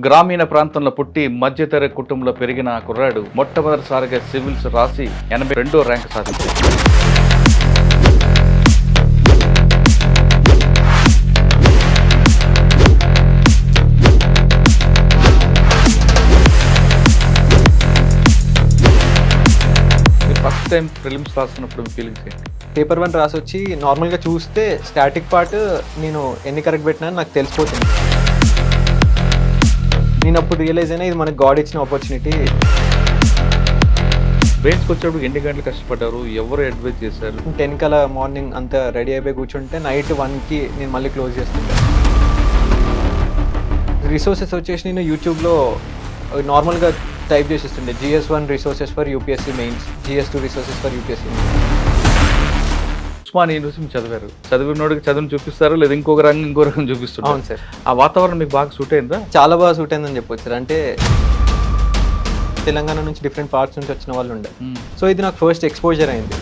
గ్రామీణ ప్రాంతంలో పుట్టి మధ్యతరగతి కుటుంబంలో పెరిగిన కుర్రాడు మొట్టమొదటిసారిగా సివిల్స్ రాసి 82వ ర్యాంక్ సాధించాడు. ఫస్ట్ టైం ప్రిలిమ్స్ రాస్తున్నప్పుడు ఫీలింగ్స్ ఏంటి? పేపర్ 1 రాసి వచ్చి నార్మల్గా చూస్తే స్టాటిక్ పార్ట్ నేను ఎన్ని కరెక్ట్ పెట్టినా నాకు తెలిసిపోతుంది. నేను అప్పుడు రియలైజ్ అయినా ఇది మనకు గాడ్ ఇచ్చిన ఆపర్చునిటీ. బెంచ్కి వచ్చేప్పుడు ఎన్ని గంటలు కష్టపడ్డారు? ఎవరు అడ్వైజ్ చేశారు? 10 కల్లా మార్నింగ్ అంతా రెడీ అయిపోయి కూర్చుంటే నైట్ 1కి నేను మళ్ళీ క్లోజ్ చేస్తుంటాను. రిసోర్సెస్ వచ్చేసి నేను యూట్యూబ్లో నార్మల్గా టైప్ చేసేస్తుండే GS1 resources for UPSC mains, GS2 resources for UPSC mains. Osmania university చదివారు, చదివినోడికి చదువుని చూపిస్తారు, లేదా ఇంకో రకం చూపిస్తారు. అవును సార్. ఆ వాతావరణం మీకు బాగా సూట్ అయిందా? చాలా బాగా సూట్ అయిందని చెప్పొచ్చు సార్. అంటే తెలంగాణ నుంచి డిఫరెంట్ పార్ట్స్ నుంచి వచ్చిన వాళ్ళు ఉండే. సో ఇది నాకు ఫస్ట్ ఎక్స్పోజర్ అయింది.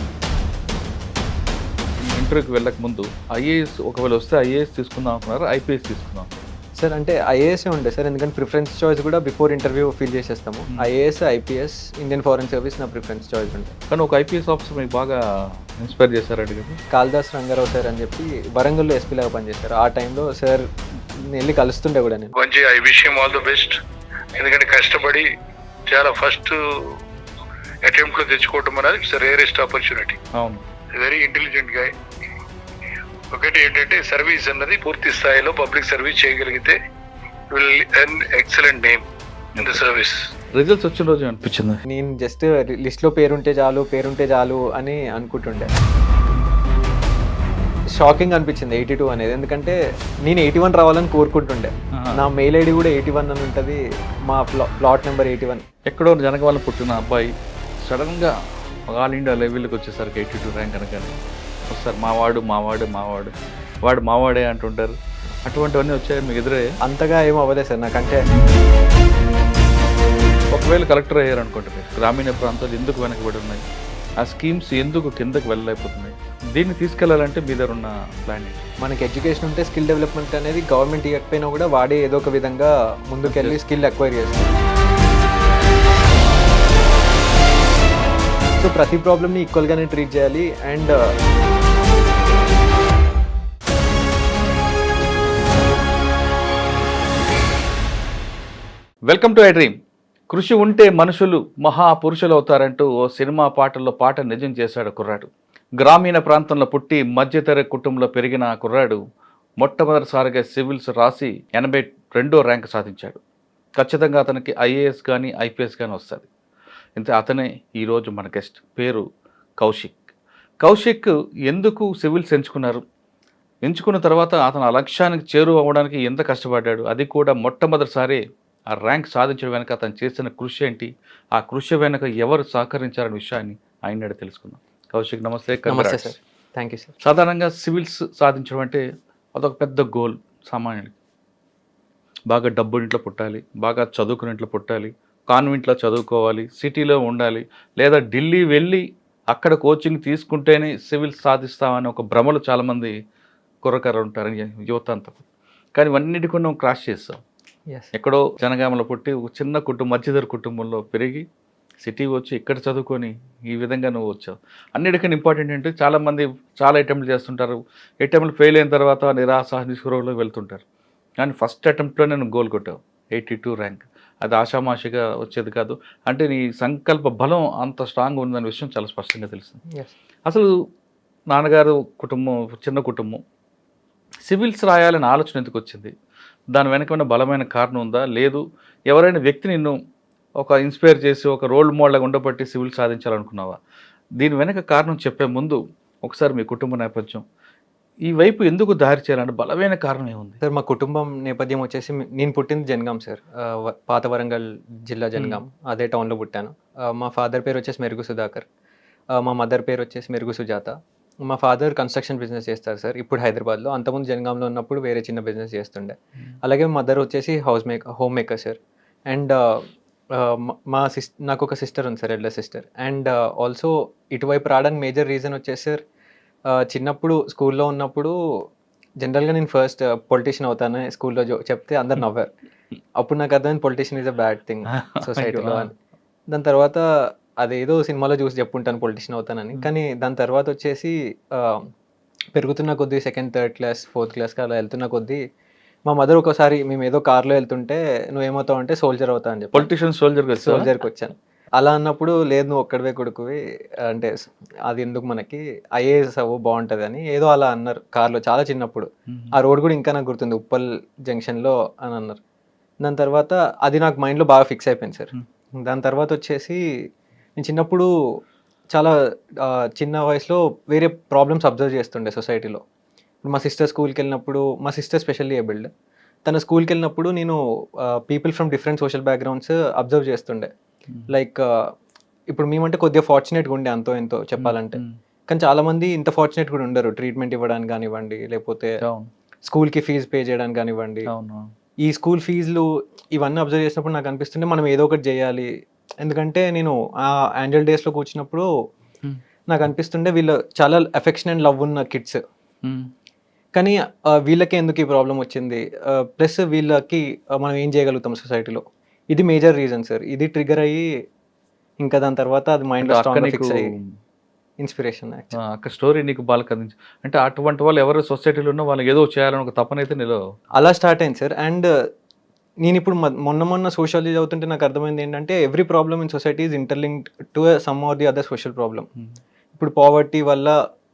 ఇంటర్వ్యూకి వెళ్ళక ముందు ఐఏఎస్ ఒకవేళ వస్తే ఐఏఎస్ తీసుకుందాం అనుకున్నారు, ఐపీఎస్ తీసుకుందాం సార్? అంటే ఐఏఎస్ ఉండే సార్, ఎందుకంటే ప్రిఫరెన్స్ చాయిస్ కూడా బిఫోర్ ఇంటర్వ్యూ ఫిల్ చేసేస్తాము. IAS, IPS, Indian foreign service నా ప్రిఫరెన్స్ చాయిస్ ఉండే. కానీ ఒక ఐపీఎస్ ఆఫీసర్ మీకు బాగా ఇన్స్పైర్ చేశారండి కదా? కాళిదాస్ రంగారావు సార్ అని చెప్పి వరంగల్లో ఎస్పీ లాగా పనిచేశారు. ఆ టైంలో సార్ వెళ్ళి కలుస్తుండే కూడా నేను. మంచి I wish him all the best. ఎందుకంటే కష్టపడి చాలా ఫస్ట్ అటెంప్ట్ లో తెచ్చుకోవటం అనేది ఇట్స్ రేరెస్ట్ ఆపర్చునిటీ. అవును, వెరీ ఇంటెలిజెంట్ గాయ్. ఒకటి ఏంటంటే సర్వీస్ అన్నది పూర్తి స్థాయిలో పబ్లిక్ సర్వీస్ చేయగలిగితే will earn excellent name in the service. Results వచ్చిన రోజు అనిపించింది నేను జస్ట్ లిస్ట్లో పేరుంటే చాలు అని అనుకుంటుండే. షాకింగ్ అనిపించింది 82 అనేది. ఎందుకంటే నేను 81 రావాలని కోరుకుంటుండే. నా మెయిల్ ఐడి కూడా 81 అని ఉంటుంది, మా ప్లాట్ నెంబర్ 81. ఎక్కడో జనగామలో పుట్టిన అబ్బాయి సడన్గా ఆల్ ఇండియా లెవెల్కి వచ్చేసరికి 82 ర్యాంక్ అనగానే వస్తారు వాడు మావాడే అంటుంటారు. అటువంటివన్నీ వచ్చాయి మీకు ఎదురే? అంతగా ఏం అవ్వలేదు సార్ నాకంటే. ఒకవేళ కలెక్టర్ అయ్యారు అనుకుంటే మీరు, గ్రామీణ ప్రాంతాలు ఎందుకు వెనకబడి ఉన్నాయి, ఆ స్కీమ్స్ ఎందుకు కిందకి వెళ్ళలేకపోతున్నాయి, దీన్ని తీసుకెళ్లాలంటే మీ దగ్గర ఉన్న ప్లాన్ ఏంటి? మనకి ఎడ్యుకేషన్ ఉంటే స్కిల్ డెవలప్మెంట్ అనేది గవర్నమెంట్ ఇవ్వకపోయినా కూడా వాడే ఏదో ఒక విధంగా ముందుకెళ్ళి స్కిల్ అక్వైర్ చేస్తాం. సో ప్రతి ప్రాబ్లమ్ని ఈక్వల్గానే ట్రీట్ చేయాలి. And welcome to I dream. కృషి ఉంటే మనుషులు మహాపురుషులు అవుతారంటూ ఓ సినిమా పాటల్లో పాట నిజం చేశాడు కుర్రాడు. గ్రామీణ ప్రాంతంలో పుట్టి మధ్యతరగతి కుటుంబంలో పెరిగిన ఆ కుర్రాడు మొట్టమొదటిసారిగా సివిల్స్ రాసి 82వ ర్యాంక్ సాధించాడు. ఖచ్చితంగా అతనికి ఐఏఎస్ కానీ ఐపీఎస్ కానీ వస్తుంది. ఇంతే అతనే ఈరోజు మన గెస్ట్. పేరు కౌశిక్ ఎందుకు సివిల్స్ ఎంచుకున్న తర్వాత అతను ఆ లక్ష్యానికి చేరువవ్వడానికి ఎంత కష్టపడ్డాడు, అది కూడా మొట్టమొదటిసారి ఆ ర్యాంక్ సాధించడం వెనక అతను చేసిన కృషి ఏంటి, ఆ కృషి వెనక ఎవరు సహకరించారనే విషయాన్ని ఆయన తెలుసుకుందాం. కౌశిక్ నమస్తే. నమస్తే సార్. Thank you sir. సాధారణంగా సివిల్స్ సాధించడం అంటే అదొక పెద్ద గోల్. సామాన్యుడికి బాగా డబ్బు ఇంట్లో పుట్టాలి, బాగా చదువుకునే ఇంట్లో పుట్టాలి, కాన్వెంట్లో చదువుకోవాలి, సిటీలో ఉండాలి, లేదా ఢిల్లీ వెళ్ళి అక్కడ కోచింగ్ తీసుకుంటేనే సివిల్స్ సాధిస్తామని ఒక భ్రమలు చాలామంది కుర్రకర్ర ఉంటారు, యువత అంతా. కానీ ఇవన్నిటికీ మనం క్రాష్ చేస్తాం. ఎక్కడో జనగామలో పుట్టి ఒక చిన్న మధ్యతరగతి కుటుంబంలో పెరిగి సిటీ వచ్చి ఇక్కడ చదువుకొని ఈ విధంగా నువ్వు వచ్చావు. అన్నిటికన్నా ఇంపార్టెంట్ ఏంటంటే చాలామంది చాలా అటెంప్ట్లు చేస్తుంటారు, అటెంప్ట్లు ఫెయిల్ అయిన తర్వాత నిరాశ నిస్పృహలో వెళ్తుంటారు. కానీ ఫస్ట్ అటెంప్ట్లో నేను గోల్ కొట్టావు, 82 ర్యాంక్. అది ఆషామాషిగా వచ్చేది కాదు. అంటే నీ సంకల్ప బలం అంత స్ట్రాంగ్ ఉందనే విషయం చాలా స్పష్టంగా తెలుస్తుంది. అసలు నాన్నగారు కుటుంబం చిన్న కుటుంబం, సివిల్స్ రాయాలని ఆలోచన ఎందుకు వచ్చింది? దాని వెనక బలమైన కారణం ఉందా? లేదు ఎవరైనా వ్యక్తి నిన్ను ఒక ఇన్స్పైర్ చేసి ఒక రోల్ మోడల్గా ఉండబట్టి సివిల్ సాధించాలనుకున్నావా? దీని వెనక కారణం చెప్పే ముందు ఒకసారి మీ కుటుంబ నేపథ్యం, ఈ వైపు ఎందుకు దారి చేయాలంటే బలమైన కారణం ఏముంది? సార్ మా కుటుంబం నేపథ్యం వచ్చేసి నేను పుట్టింది జనగాం సార్, పాత వరంగల్ జిల్లా జనగాం, అదే టౌన్లో పుట్టాను. మా ఫాదర్ పేరు వచ్చేసి మెరుగు సుధాకర్, మా మదర్ పేరు వచ్చేసి మెరుగు సుజాత. మా ఫాదర్ కన్స్ట్రక్షన్ బిజినెస్ చేస్తారు సార్, ఇప్పుడు హైదరాబాద్లో. అంతకుముందు జనగాంలో ఉన్నప్పుడు వేరే చిన్న బిజినెస్ చేస్తుండే. అలాగే మదర్ వచ్చేసి హోమ్ మేకర్ సార్. అండ్ నాకు ఒక సిస్టర్ ఉంది sir, elder sister. And also ఇటువైపు రావడానికి మేజర్ రీజన్ వచ్చేసి సార్, చిన్నప్పుడు స్కూల్లో ఉన్నప్పుడు జనరల్గా నేను ఫస్ట్ పొలిటీషియన్ అవుతాను స్కూల్లో చెప్తే అందరు నవ్వారు. అప్పుడు నాకు అర్థమైంది politician is a bad thing సొసైటీలో అయ్యో. అని. దాని తర్వాత అదేదో సినిమాలో చూసి చెప్పుంటాను పొలిటీషియన్ అవుతానని. కానీ దాని తర్వాత వచ్చేసి పెరుగుతున్న కొద్దీ సెకండ్, థర్డ్ క్లాస్, ఫోర్త్ క్లాస్‌కి అలా వెళ్తున్న కొద్దీ మా మదర్ ఒకసారి మేమేదో కార్‌లో వెళ్తుంటే "నువ్వేమవుతావు" అంటే "సోల్జర్ అవుతా" అని చెప్పాను. పొలిటీషియన్ సోల్జర్గా వచ్చావా? సోల్జర్‌కొచ్చాను. అలా అన్నప్పుడు లేదు నువ్వు ఒక్కడివే కొడుకువి అంటే అది ఎందుకు మనకి ఐఏఎస్ అవ్వు బావుంటదని ఏదో అలా అన్నారు కార్‌లో చాలా చిన్నప్పుడు. ఆ రోడ్ కూడా ఇంకా నాకు గుర్తుంది ఉప్పల్ జంక్షన్‌లో అని అన్నారు. దాని తర్వాత అది నాకు మైండ్‌లో బాగా ఫిక్స్ అయిపోయింది సార్. దాని తర్వాత వచ్చేసి నేను చిన్నప్పుడు చాలా చిన్న వయసులో వేరే ప్రాబ్లమ్స్ అబ్జర్వ్ చేస్తుండే సొసైటీలో. మా సిస్టర్ స్కూల్‌కెళ్ళినప్పుడు మా సిస్టర్ స్పెషల్లీ ఏబుల్డ్. తన స్కూల్‌కెళ్ళినప్పుడు నేను people from different social backgrounds observe చేస్తుండే. లైక్ ఇప్పుడు మేమంటే కొద్దిగా ఫార్చునేట్‌గా ఉండే అంతో ఎంతో చెప్పాలంటే. కానీ చాలామంది ఇంత ఫార్చునేట్ కూడా ఉండరు. ట్రీట్మెంట్ ఇవ్వడానికి కానివ్వండి, లేకపోతే అవును స్కూల్‌కి ఫీజు పే చేయడానికి కానివ్వండి. అవును. ఈ స్కూల్ ఫీజులు ఇవన్నీ అబ్జర్వ్ చేసినప్పుడు నాకు అనిపిస్తుండే మనం ఏదో ఒకటి చేయాలి. ఎందుకంటే నేను ఆ యాన్యువల్ డేస్‌లో కూర్చున్నప్పుడు నాకు అనిపిస్తుండే వీళ్ళు చాలా అఫెక్షన్ అండ్ లవ్ ఉన్న కిడ్స్. కానీ వీళ్ళకే ఎందుకు ఈ ప్రాబ్లమ్ వచ్చింది? ప్లస్ వీళ్ళకి మనం ఏం చేయగలుగుతాం సొసైటీలో? ఇది మేజర్ రీజన్ సార్. ఇది ట్రిగ్గర్ అయ్యి ఇంకా దాని తర్వాత అది మైండ్‌లో అక్క స్ట్రాంగ్‌గా నీకు ఫిక్స్ అయ్యి ఇన్‌స్పిరేషన్ యాక్చువల్లీ. అక్క స్టోరీ నీకు బాగా కదిలించి అంటే అటువంటి వాళ్ళు ఎవరు సొసైటీలో ఉన్నా వాళ్ళకి ఏదో చేయాలని ఒక తపనైతే నీలో. అలా స్టార్ట్ అయింది సార్. అండ్ నేనిప్పుడు మొన్న సోషియాలజీ చదువుతుంటే నాకు అర్థమైంది ఏంటంటే every problem in society is interlinked to some or the other social problem. ఇప్పుడు పావర్టీ వల్ల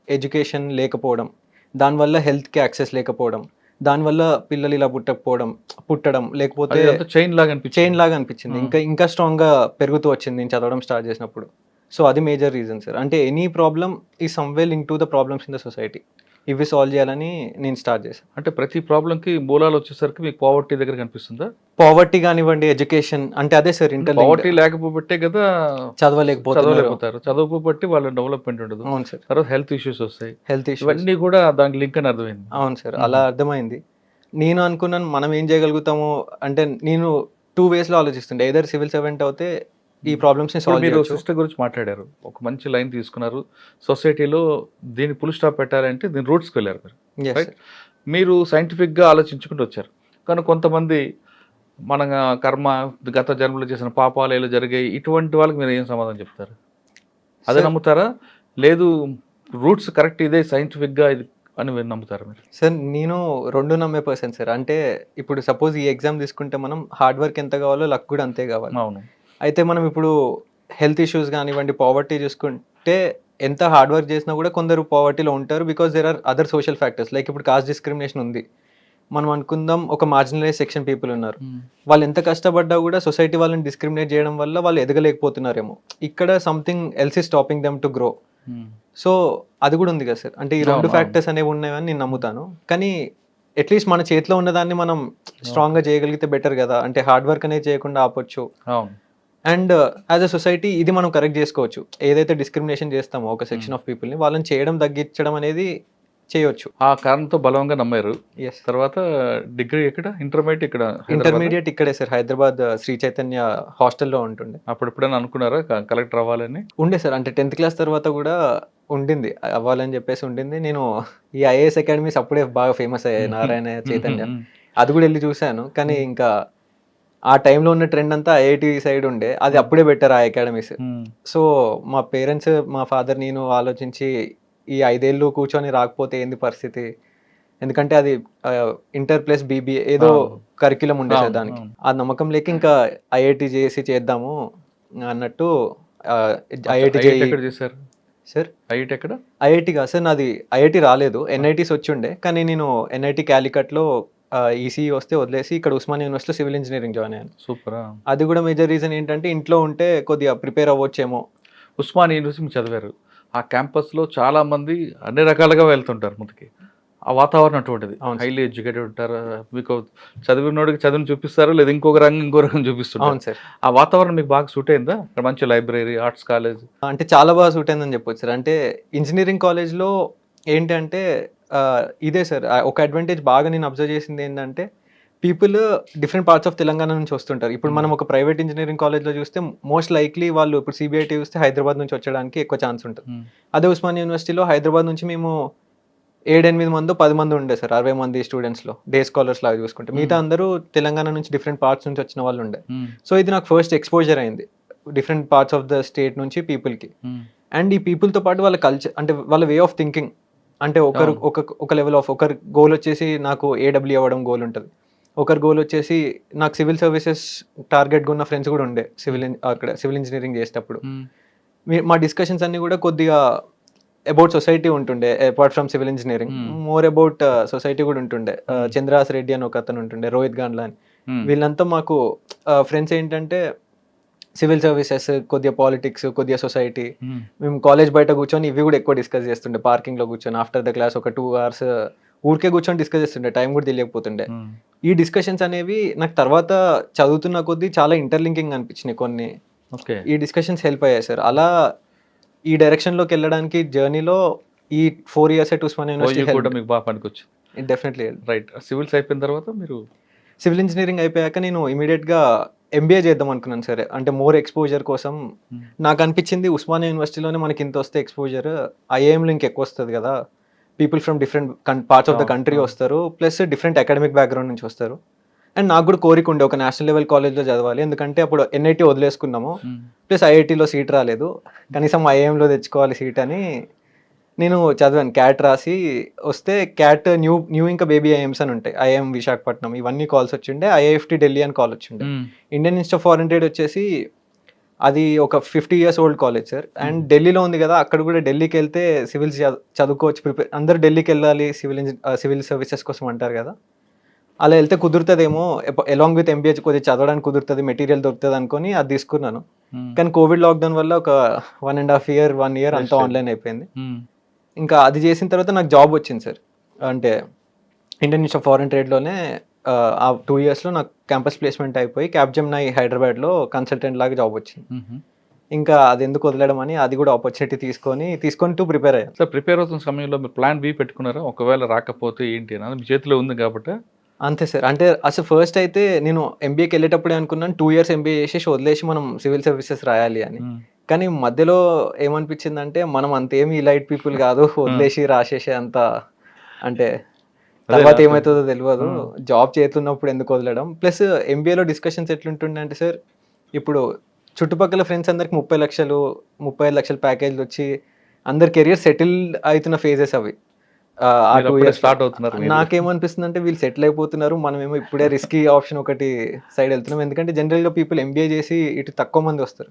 ఎడ్యుకేషన్ లేకపోవడం, దానివల్ల హెల్త్‌కి యాక్సెస్ లేకపోవడం, దానివల్ల పిల్లలు ఇలా పుట్టడం లేకపోతే చైన్ లాగా అనిపించింది. చైన్ లాగా అనిపించింది. ఇంకా స్ట్రాంగ్‌గా పెరుగుతూ వచ్చింది నేను చదవడం స్టార్ట్ చేసినప్పుడు. సో అది మేజర్ రీజన్ సార్. అంటే any problem is somewhere linked to the problems in the society. ఇవి సాల్వ్ చేయాలని నేను స్టార్ట్ చేశాను. అంటే ప్రతి ప్రాబ్లంకి మూలాలు వచ్చేసరికి మీకు పావర్టీ దగ్గర కనిపిస్తుందా? పావర్టీ కానివ్వండి, ఎడ్యుకేషన్ అంటే అదే సార్ పావర్టీ లేకపోబట్టే కదా చదవలేకపోతారు. చదవకపోబట్టి వాళ్ళ డెవలప్మెంట్ ఉండదు. అవును సార్. తర్వాత హెల్త్ ఇష్యూస్ వస్తాయి. హెల్త్ ఇష్యూస్ ఇవన్నీ కూడా దానికి లింక్ అని అర్థమైంది. అవును సార్. అలా అర్థమైంది. నేను అనుకున్నాను మనం ఏం చేయగలుగుతాము అంటే నేను 2 వేస్‌లో ఆలోచిస్తుండే. ఎయిదర్ సివిల్ సర్వెంట్ అవుతే ఈ ప్రాబ్లమ్స్‌ని ఇప్పుడు సాల్వ్ మీరు చేయొచ్చు. సిస్టర్ గురించి మాట్లాడారు. ఒక మంచి లైన్ తీసుకున్నారు. సొసైటీలో దీన్ని ఫుల్ స్టాప్ పెట్టాలంటే దీని రూట్స్‌కి వెళ్ళారు మీరు. Yes, right. sir. మీరు సైంటిఫిక్‌గా ఆలోచించుకుంటూ వచ్చారు. కానీ కొంతమంది మన కర్మ గత జన్మలో చేసిన పాపాలు ఇలా జరిగాయి ఇటువంటి వాళ్ళకి మీరు ఏం సమాధానం చెప్తారు? అదే Sir, నమ్ముతారా? లేదు రూట్స్ కరెక్ట్ ఇదే సైంటిఫిక్‌గా ఇది అని మీరు నమ్ముతారా మీరు? సార్ నేను 2 నమ్మే పర్సన్ సార్. అంటే ఇప్పుడు సపోజ్ ఈ ఎగ్జామ్ తీసుకుంటే మనం హార్డ్ వర్క్ ఎంత కావాలో లక్ కూడా అంతే కావాలి. అవును. అయితే మనం ఇప్పుడు హెల్త్ ఇష్యూస్ కానివ్వండి, పావర్టీ చూసుకుంటే ఎంత హార్డ్ వర్క్ చేసినా కూడా కొందరు పావర్టీలో ఉంటారు. Because there are other social factors. Like ఇప్పుడు కాస్ట్ డిస్క్రిమినేషన్ ఉంది. మనం అనుకుందాం ఒక మార్జినలైజ్ సెక్షన్ పీపుల్ ఉన్నారు. వాళ్ళు ఎంత కష్టపడ్డా కూడా సొసైటీ వాళ్ళని డిస్క్రిమినేట్ చేయడం వల్ల వాళ్ళు ఎదగలేకపోతున్నారేమో. ఇక్కడ something else is stopping them to grow. So అది కూడా ఉంది కదా సార్. అంటే ఈ 2 అవును, ఫ్యాక్టర్స్ అనేవి ఉన్నాయని నేను నమ్ముతాను. కానీ అట్లీస్ట్ మన చేతిలో ఉన్నదాన్ని మనం స్ట్రాంగ్‌గా చేయగలిగితే బెటర్ కదా. అంటే హార్డ్ వర్క్ అనేది చేయకుండా ఆపొచ్చు. అవును. అండ్ యాజ్ అ సొసైటీ ఇది మనం కరెక్ట్ చేసుకోవచ్చు. ఏదైతే డిస్క్రిమినేషన్ చేస్తామో ఒక సెక్షన్ ఆఫ్ పీపుల్ని వాళ్ళని చేయడం తగ్గించడం అనేది చేయొచ్చు. ఆ కారణంతో బలంగా నమ్మారు. ఎస్. తర్వాత డిగ్రీ ఎక్కడ? ఇంటర్మీడియట్ ఇక్కడ హైదరాబాదా? ఇంటర్మీడియట్ ఇక్కడే సార్. హైదరాబాద్ శ్రీ చైతన్య హాస్టల్లో ఉంటుండే. అప్పుడు ఎప్పుడైనా అనుకున్నారా కలెక్టర్ అవ్వాలని? ఉండే సార్. అంటే 10th క్లాస్ తర్వాత కూడా ఉండింది. అవ్వాలని చెప్పేసి ఉండింది. నేను ఈ ఐఏఎస్ అకాడమీస్ అప్పుడే బాగా ఫేమస్ అయ్యాయి. నారాయణ, చైతన్య. అది కూడా వెళ్ళి చూశాను. కానీ ఇంకా ఆ టైంలో ఉన్న ట్రెండ్ అంతా ఐఐటి సైడ్ ఉండే. అది అప్పుడే పెట్టారు ఆ అకాడమీస్. సో మా పేరెంట్స్, మా ఫాదర్, నేను ఆలోచించి ఈ 5 ఏళ్ళు కూర్చొని రాకపోతే ఏంది పరిస్థితి? ఎందుకంటే అది ఇంటర్ ప్లస్ బీబీఏ ఏదో కరిక్యులం ఉండే సార్ దానికి. ఆ నమ్మకం లేక ఇంకా ఐఐటి చేసి చేద్దాము అన్నట్టు ఐఐటి ఎక్కడ చేశారు సార్. ఐఐటి ఎక్కడ? ఐఐటి కాదు సార్, నాది ఐఐటి రాలేదు. ఎన్ఐటీస్ వచ్చి ఉండే. కానీ నేను ఎన్ఐటి క్యాలికట్లో ఈసీఈ వస్తే వదిలేసి ఇక్కడ ఉస్మానియా యూనివర్సిటీలో సివిల్ ఇంజనీరింగ్ జాయిన్ అయ్యాను. సూపరా. అది కూడా మేజర్ రీజన్ ఏంటంటే ఇంట్లో ఉంటే కొద్దిగా ప్రిపేర్ అవ్వచ్చేమో. ఉస్మానియా యూనివర్సిటీ చదివారు. ఆ క్యాంపస్లో చాలా మంది అన్ని రకాలుగా వెళ్తుంటారు ముందుకి. ఆ వాతావరణం అటువంటిది. అవును. హైలీ ఎడ్యుకేటెడ్ ఉంటారు. మీకు చదివినోడికి చదువుని చూపిస్తారు, లేదా ఇంకో రకం చూపిస్తుంటారు. అవును సార్. ఆ వాతావరణం మీకు బాగా సూట్ అయిందా? అక్కడ మంచి లైబ్రరీ, ఆర్ట్స్ కాలేజ్. అంటే చాలా బాగా సూట్ అయిందని చెప్పొచ్చు సార్. అంటే ఇంజనీరింగ్ కాలేజ్లో ఏంటంటే ఇదే సార్ ఒక అడ్వాంటేజ్ బాగా నేను అబ్జర్వ్ చేసింది ఏంటంటే people different parts of Telangana నుంచి వస్తుంటారు. ఇప్పుడు మనం ఒక ప్రైవేట్ ఇంజనీరింగ్ కాలేజ్లో చూస్తే మోస్ట్ లైక్లీ వాళ్ళు ఇప్పుడు సిబిఐటి చూస్తే హైదరాబాద్ నుంచి వచ్చడానికి ఎక్కువ ఛాన్స్ ఉంటుంది. అదే ఉస్మానియా యూనివర్సిటీలో హైదరాబాద్ నుంచి మేము 7-8 మందో 10 మంది ఉండే సార్ 60 మంది స్టూడెంట్స్లో డే స్కాలర్స్ లాగా చూసుకుంటే మిగతా అందరూ తెలంగాణ నుంచి డిఫరెంట్ పార్ట్స్ నుంచి వచ్చిన వాళ్ళు ఉండే. సో ఇది నాకు ఫస్ట్ ఎక్స్పోజర్ అయింది different parts of the state నుంచి పీపుల్కి. అండ్ ఈ పీపుల్తో పాటు వాళ్ళ కల్చర్ అంటే వాళ్ళ వే ఆఫ్ థింకింగ్ అంటే ఒకరు ఒక లెవెల్ ఆఫ్ ఒకరి గోల్ వచ్చేసి నాకు ఏడబ్ల్యూ అవ్వడం గోల్ ఉంటుంది, ఒకరి గోల్ వచ్చేసి నాకు సివిల్ సర్వీసెస్ టార్గెట్గా ఉన్న ఫ్రెండ్స్ కూడా ఉండే అక్కడ సివిల్ ఇంజనీరింగ్ చేసేటప్పుడు. మా డిస్కషన్స్ అన్ని కూడా కొద్దిగా అబౌట్ సొసైటీ ఉంటుండే apart from civil engineering, more about society కూడా ఉంటుండే. చంద్రహాస్ రెడ్డి అని ఒక అతను ఉంటుండే, రోహిత్ గాండ్లా అని, వీళ్ళంతా మాకు ఫ్రెండ్స్ ఏంటంటే సివిల్ సర్వీసెస్, కొద్దిగా పాలిటిక్స్, కొద్దిగా సొసైటీ. మేము కాలేజ్ బయట కూర్చొని ఇవి కూడా ఎక్కువ డిస్కస్ చేస్తుండే, పార్కింగ్లో కూర్చొని ఆఫ్టర్ ద క్లాస్ ఒక 2 hours ఊరికే కూర్చొని డిస్కస్ చేస్తుండే, టైం కూడా తెలియకపోతుండే. ఈ డిస్కషన్స్ అనేవి నాకు తర్వాత చదువుతున్న కొద్దీ చాలా ఇంటర్లింకింగ్ అనిపించినాయి కొన్ని. ఈ డిస్కషన్స్ హెల్ప్ అయ్యాయి సార్. అలా ఈ డైరెక్షన్లోకి వెళ్ళడానికి జర్నీలో ఈ 4 years at ఉస్మానియా యూనివర్సిటీ కూడా మీకు బాగా పనికొచ్చింది. డెఫినెట్లీ. రైట్. సివిల్స్ అయిపోయిన తర్వాత మీరు సివిల్ ఇంజనీరింగ్ అయిపోయాక నేను ఇమీడియట్గా ఎంబీఏ చేద్దాం అనుకున్నాను సరే, అంటే మోర్ ఎక్స్పోజర్ కోసం. నాకు అనిపించింది ఉస్మానియా యూనివర్సిటీలోనే మనకి ఇంత వస్తే ఎక్స్పోజర్, ఐఐఎంలో ఇంకెక్కువ వస్తుంది కదా, people from different parts of the country వస్తారు, ప్లస్ డిఫరెంట్ అకాడమిక్ బ్యాక్గ్రౌండ్ నుంచి వస్తారు. అండ్ నాకు కూడా కోరిక ఉండే ఒక నేషనల్ లెవెల్ కాలేజ్లో చదవాలి, ఎందుకంటే అప్పుడు ఎన్ఐటీ వదిలేసుకున్నాము, ప్లస్ ఐఐటీలో సీట్ రాలేదు, కనీసం ఐఐఎంలో తెచ్చుకోవాలి సీట్ అని నేను చదివాను. క్యాట్ రాసి వస్తే క్యాట్ న్యూ ఇంకా బేబీ ఐఎమ్స్ అని ఉంటాయి, ఐఐఎం విశాఖపట్నం ఇవన్నీ కాల్స్ వచ్చిండే, ఐఐఎఫ్టీ ఢిల్లీ అని కాల్ వచ్చిండే. Indian institute of foreign trade వచ్చేసి అది ఒక 50 years old college sir. And ఢిల్లీలో ఉంది కదా, అక్కడ కూడా ఢిల్లీకి వెళ్తే సివిల్స్ చదువుకోవచ్చు, అందరూ ఢిల్లీకి వెళ్ళాలి సివిల్ సర్వీసెస్ కోసం అంటారు కదా, అలా వెళ్తే కుదురుతుందేమో, అలాంగ్ విత్ ఎంబీఏ కొద్దిగా చదవడానికి కుదురుతుంది, మెటీరియల్ దొరుకుతుంది అనుకుని అది తీసుకున్నాను. కానీ కోవిడ్ లాక్డౌన్ వల్ల ఒక 1.5 year అంతా ఆన్లైన్ అయిపోయింది. ఇంకా అది చేసిన తర్వాత నాకు జాబ్ వచ్చింది సార్, అంటే ఇండియన్ ఇన్స్టిట్యూట్ ఆఫ్ ఫారెన్ ట్రేడ్లోనే. ఆ 2 yearsలో నాకు క్యాంపస్ ప్లేస్మెంట్ అయిపోయి క్యాప్జెమినై హైదరాబాద్లో కన్సల్టెంట్ లాగా జాబ్ వచ్చింది. ఇంకా అది ఎందుకు వదిలేయడం అని అది కూడా ఆపర్చునిటీ తీసుకొని ప్రిపేర్ అయ్యాను. సార్, ప్రిపేర్ అవుతున్న సమయంలో మీరు ప్లాన్ బి పెట్టుకున్నారా? ఒకవేళ రాకపోతే ఏంటి అని, మీ చేతిలో ఉంది కాబట్టి. అంతే సార్. అంటే అసలు ఫస్ట్ అయితే నేను ఎంబీఏకి వెళ్ళేటప్పుడే అనుకున్నాను 2 years ఎంబీఏ చేసేసి వదిలేసి మనం సివిల్ సర్వీసెస్ రాయాలి అని. కానీ మధ్యలో ఏమనిపించిందంటే మనం అంతేమి లైట్ పీపుల్ కాదు, వదిలేసి రాసేసే అంత, అంటే తర్వాత ఏమవుతుందో తెలియదు, జాబ్ చేస్తున్నప్పుడు ఎందుకు వదలడం. ప్లస్ ఎంబీఏలో డిస్కషన్స్ ఎట్లుంటుండే అంటే సార్, ఇప్పుడు చుట్టుపక్కల ఫ్రెండ్స్ అందరికి 35 లక్షల ప్యాకేజ్లు వచ్చి అందరు కెరియర్ సెటిల్ అవుతున్న ఫేజెస్ అవి. ఆ 2 years స్టార్ట్ అవుతున్నారు. నాకేమనిపిస్తుంది అంటే వీళ్ళు సెటిల్ అయిపోతున్నారు, మనమేమో ఇప్పుడే రిస్కీ ఆప్షన్ ఒకటి సైడ్ వెళ్తున్నాం. ఎందుకంటే జనరల్గా పీపుల్ ఎంబీఏ చేసి ఇటు తక్కువ మంది వస్తారు.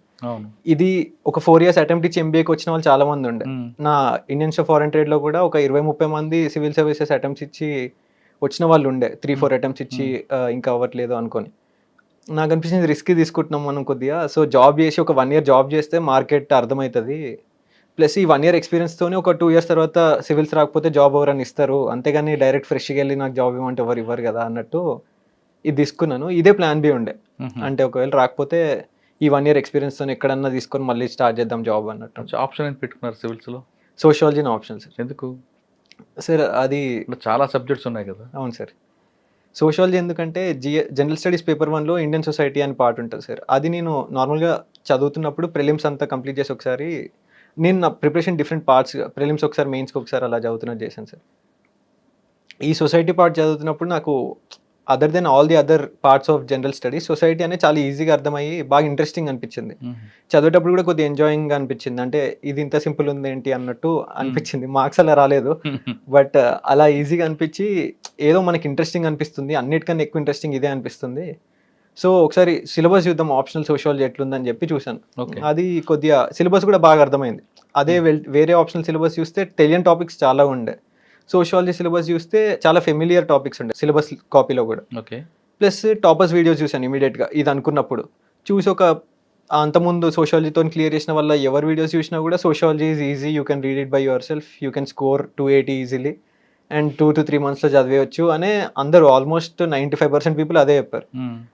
ఇది ఒక 4 years అటెంప్ట్ ఇచ్చి ఎంబీఏకి వచ్చిన వాళ్ళు చాలా మంది ఉండే. నా ఇండియన్ ఇన్స్టిట్యూట్ ఆఫ్ ఫారెన్ ట్రేడ్లో కూడా ఒక 20-30 మంది సివిల్ సర్వీసెస్ అటెంప్ట్స్ ఇచ్చి వచ్చిన వాళ్ళు ఉండే, 3-4 అటెంప్ట్స్ ఇచ్చి ఇంకా అవ్వట్లేదు అనుకొని. నాకు అనిపించింది రిస్క్ తీసుకుంటున్నాం మనం కొద్దిగా. సో జాబ్ చేసి ఒక 1 year జాబ్ చేస్తే మార్కెట్ అర్థమవుతుంది, ప్లస్ ఈ 1 year ఎక్స్పీరియన్స్తోనే ఒక 2 years తర్వాత సివిల్స్ రాకపోతే జాబ్ ఎవరైనా ఇస్తారు, అంతేగాని డైరెక్ట్ ఫ్రెష్గా వెళ్ళి నాకు జాబ్ ఇవ్వమంటే ఎవరు ఇవ్వరు కదా అన్నట్టు ఇది తీసుకున్నాను. ఇదే ప్లాన్ బి ఉండే, అంటే ఒకవేళ రాకపోతే ఈ 1 year ఎక్స్పీరియన్స్తో ఎక్కడన్నా తీసుకొని మళ్ళీ స్టార్ట్ చేద్దాం జాబ్ అన్నట్టు. ఆప్షన్ ఏంటి పెట్టుకున్నారు సివిల్స్లో? సోషియాలజీని ఆప్షన్ సార్. ఎందుకు సార్? అది చాలా సబ్జెక్ట్స్ ఉన్నాయి కదా. అవును సార్. సోషియాలజీ ఎందుకంటే జనరల్ స్టడీస్ పేపర్ 1లో ఇండియన్ సొసైటీ అని పార్ట్ ఉంటుంది సార్. అది నేను నార్మల్గా చదువుతున్నప్పుడు ప్రిలిమ్స్ అంతా కంప్లీట్ చేసి ఒకసారి నేను నా ప్రిపరేషన్ డిఫరెంట్ పార్ట్స్, ప్రిలిమ్స్ ఒకసారి మెయిన్స్కి ఒకసారి అలా చదువుతున్నట్టు చేశాను సార్. ఈ సొసైటీ పార్ట్ చదువుతున్నప్పుడు నాకు other than all the other parts of general studies society అనేది చాలా ఈజీగా అర్థమయ్యి బాగా ఇంట్రెస్టింగ్ అనిపించింది. చదివేటప్పుడు కూడా కొద్దిగా ఎంజాయింగ్ అనిపించింది, అంటే ఇది ఇంత సింపుల్ ఉంది ఏంటి అన్నట్టు అనిపించింది. మార్క్స్ అలా రాలేదు, బట్ అలా ఈజీగా అనిపించి ఏదో మనకి ఇంట్రెస్టింగ్ అనిపిస్తుంది, అన్నిటికన్నా ఎక్కువ ఇంట్రెస్టింగ్ ఇదే అనిపిస్తుంది. సో ఒకసారి సిలబస్ చూద్దాం ఆప్షనల్ సోషియాలజీ ఎట్లుందని చెప్పి చూసాను. అది కొద్దిగా సిలబస్ కూడా బాగా అర్థమైంది. అదే వేరే ఆప్షనల్ సిలబస్ చూస్తే తెలియని టాపిక్స్ చాలా ఉండే, సోషియాలజీ సిలబస్ చూస్తే చాలా ఫెమిలియర్ టాపిక్స్ ఉండే సిలబస్ కాపీలో కూడా. ప్లస్ టాపర్స్ వీడియోస్ చూసాను ఇమీడియట్గా ఇది అనుకున్నప్పుడు. చూసి ఒక అంతకుముందు సోషియాలజీతో క్లియర్ చేసిన వల్ల ఎవరి వీడియోస్ చూసినా కూడా sociology is easy, you can read it by your self, you can score 280 easily and 2 to 3 monthsలో చదివేయచ్చు అనే అందరూ ఆల్మోస్ట్ 95% పీపుల్ అదే చెప్పారు.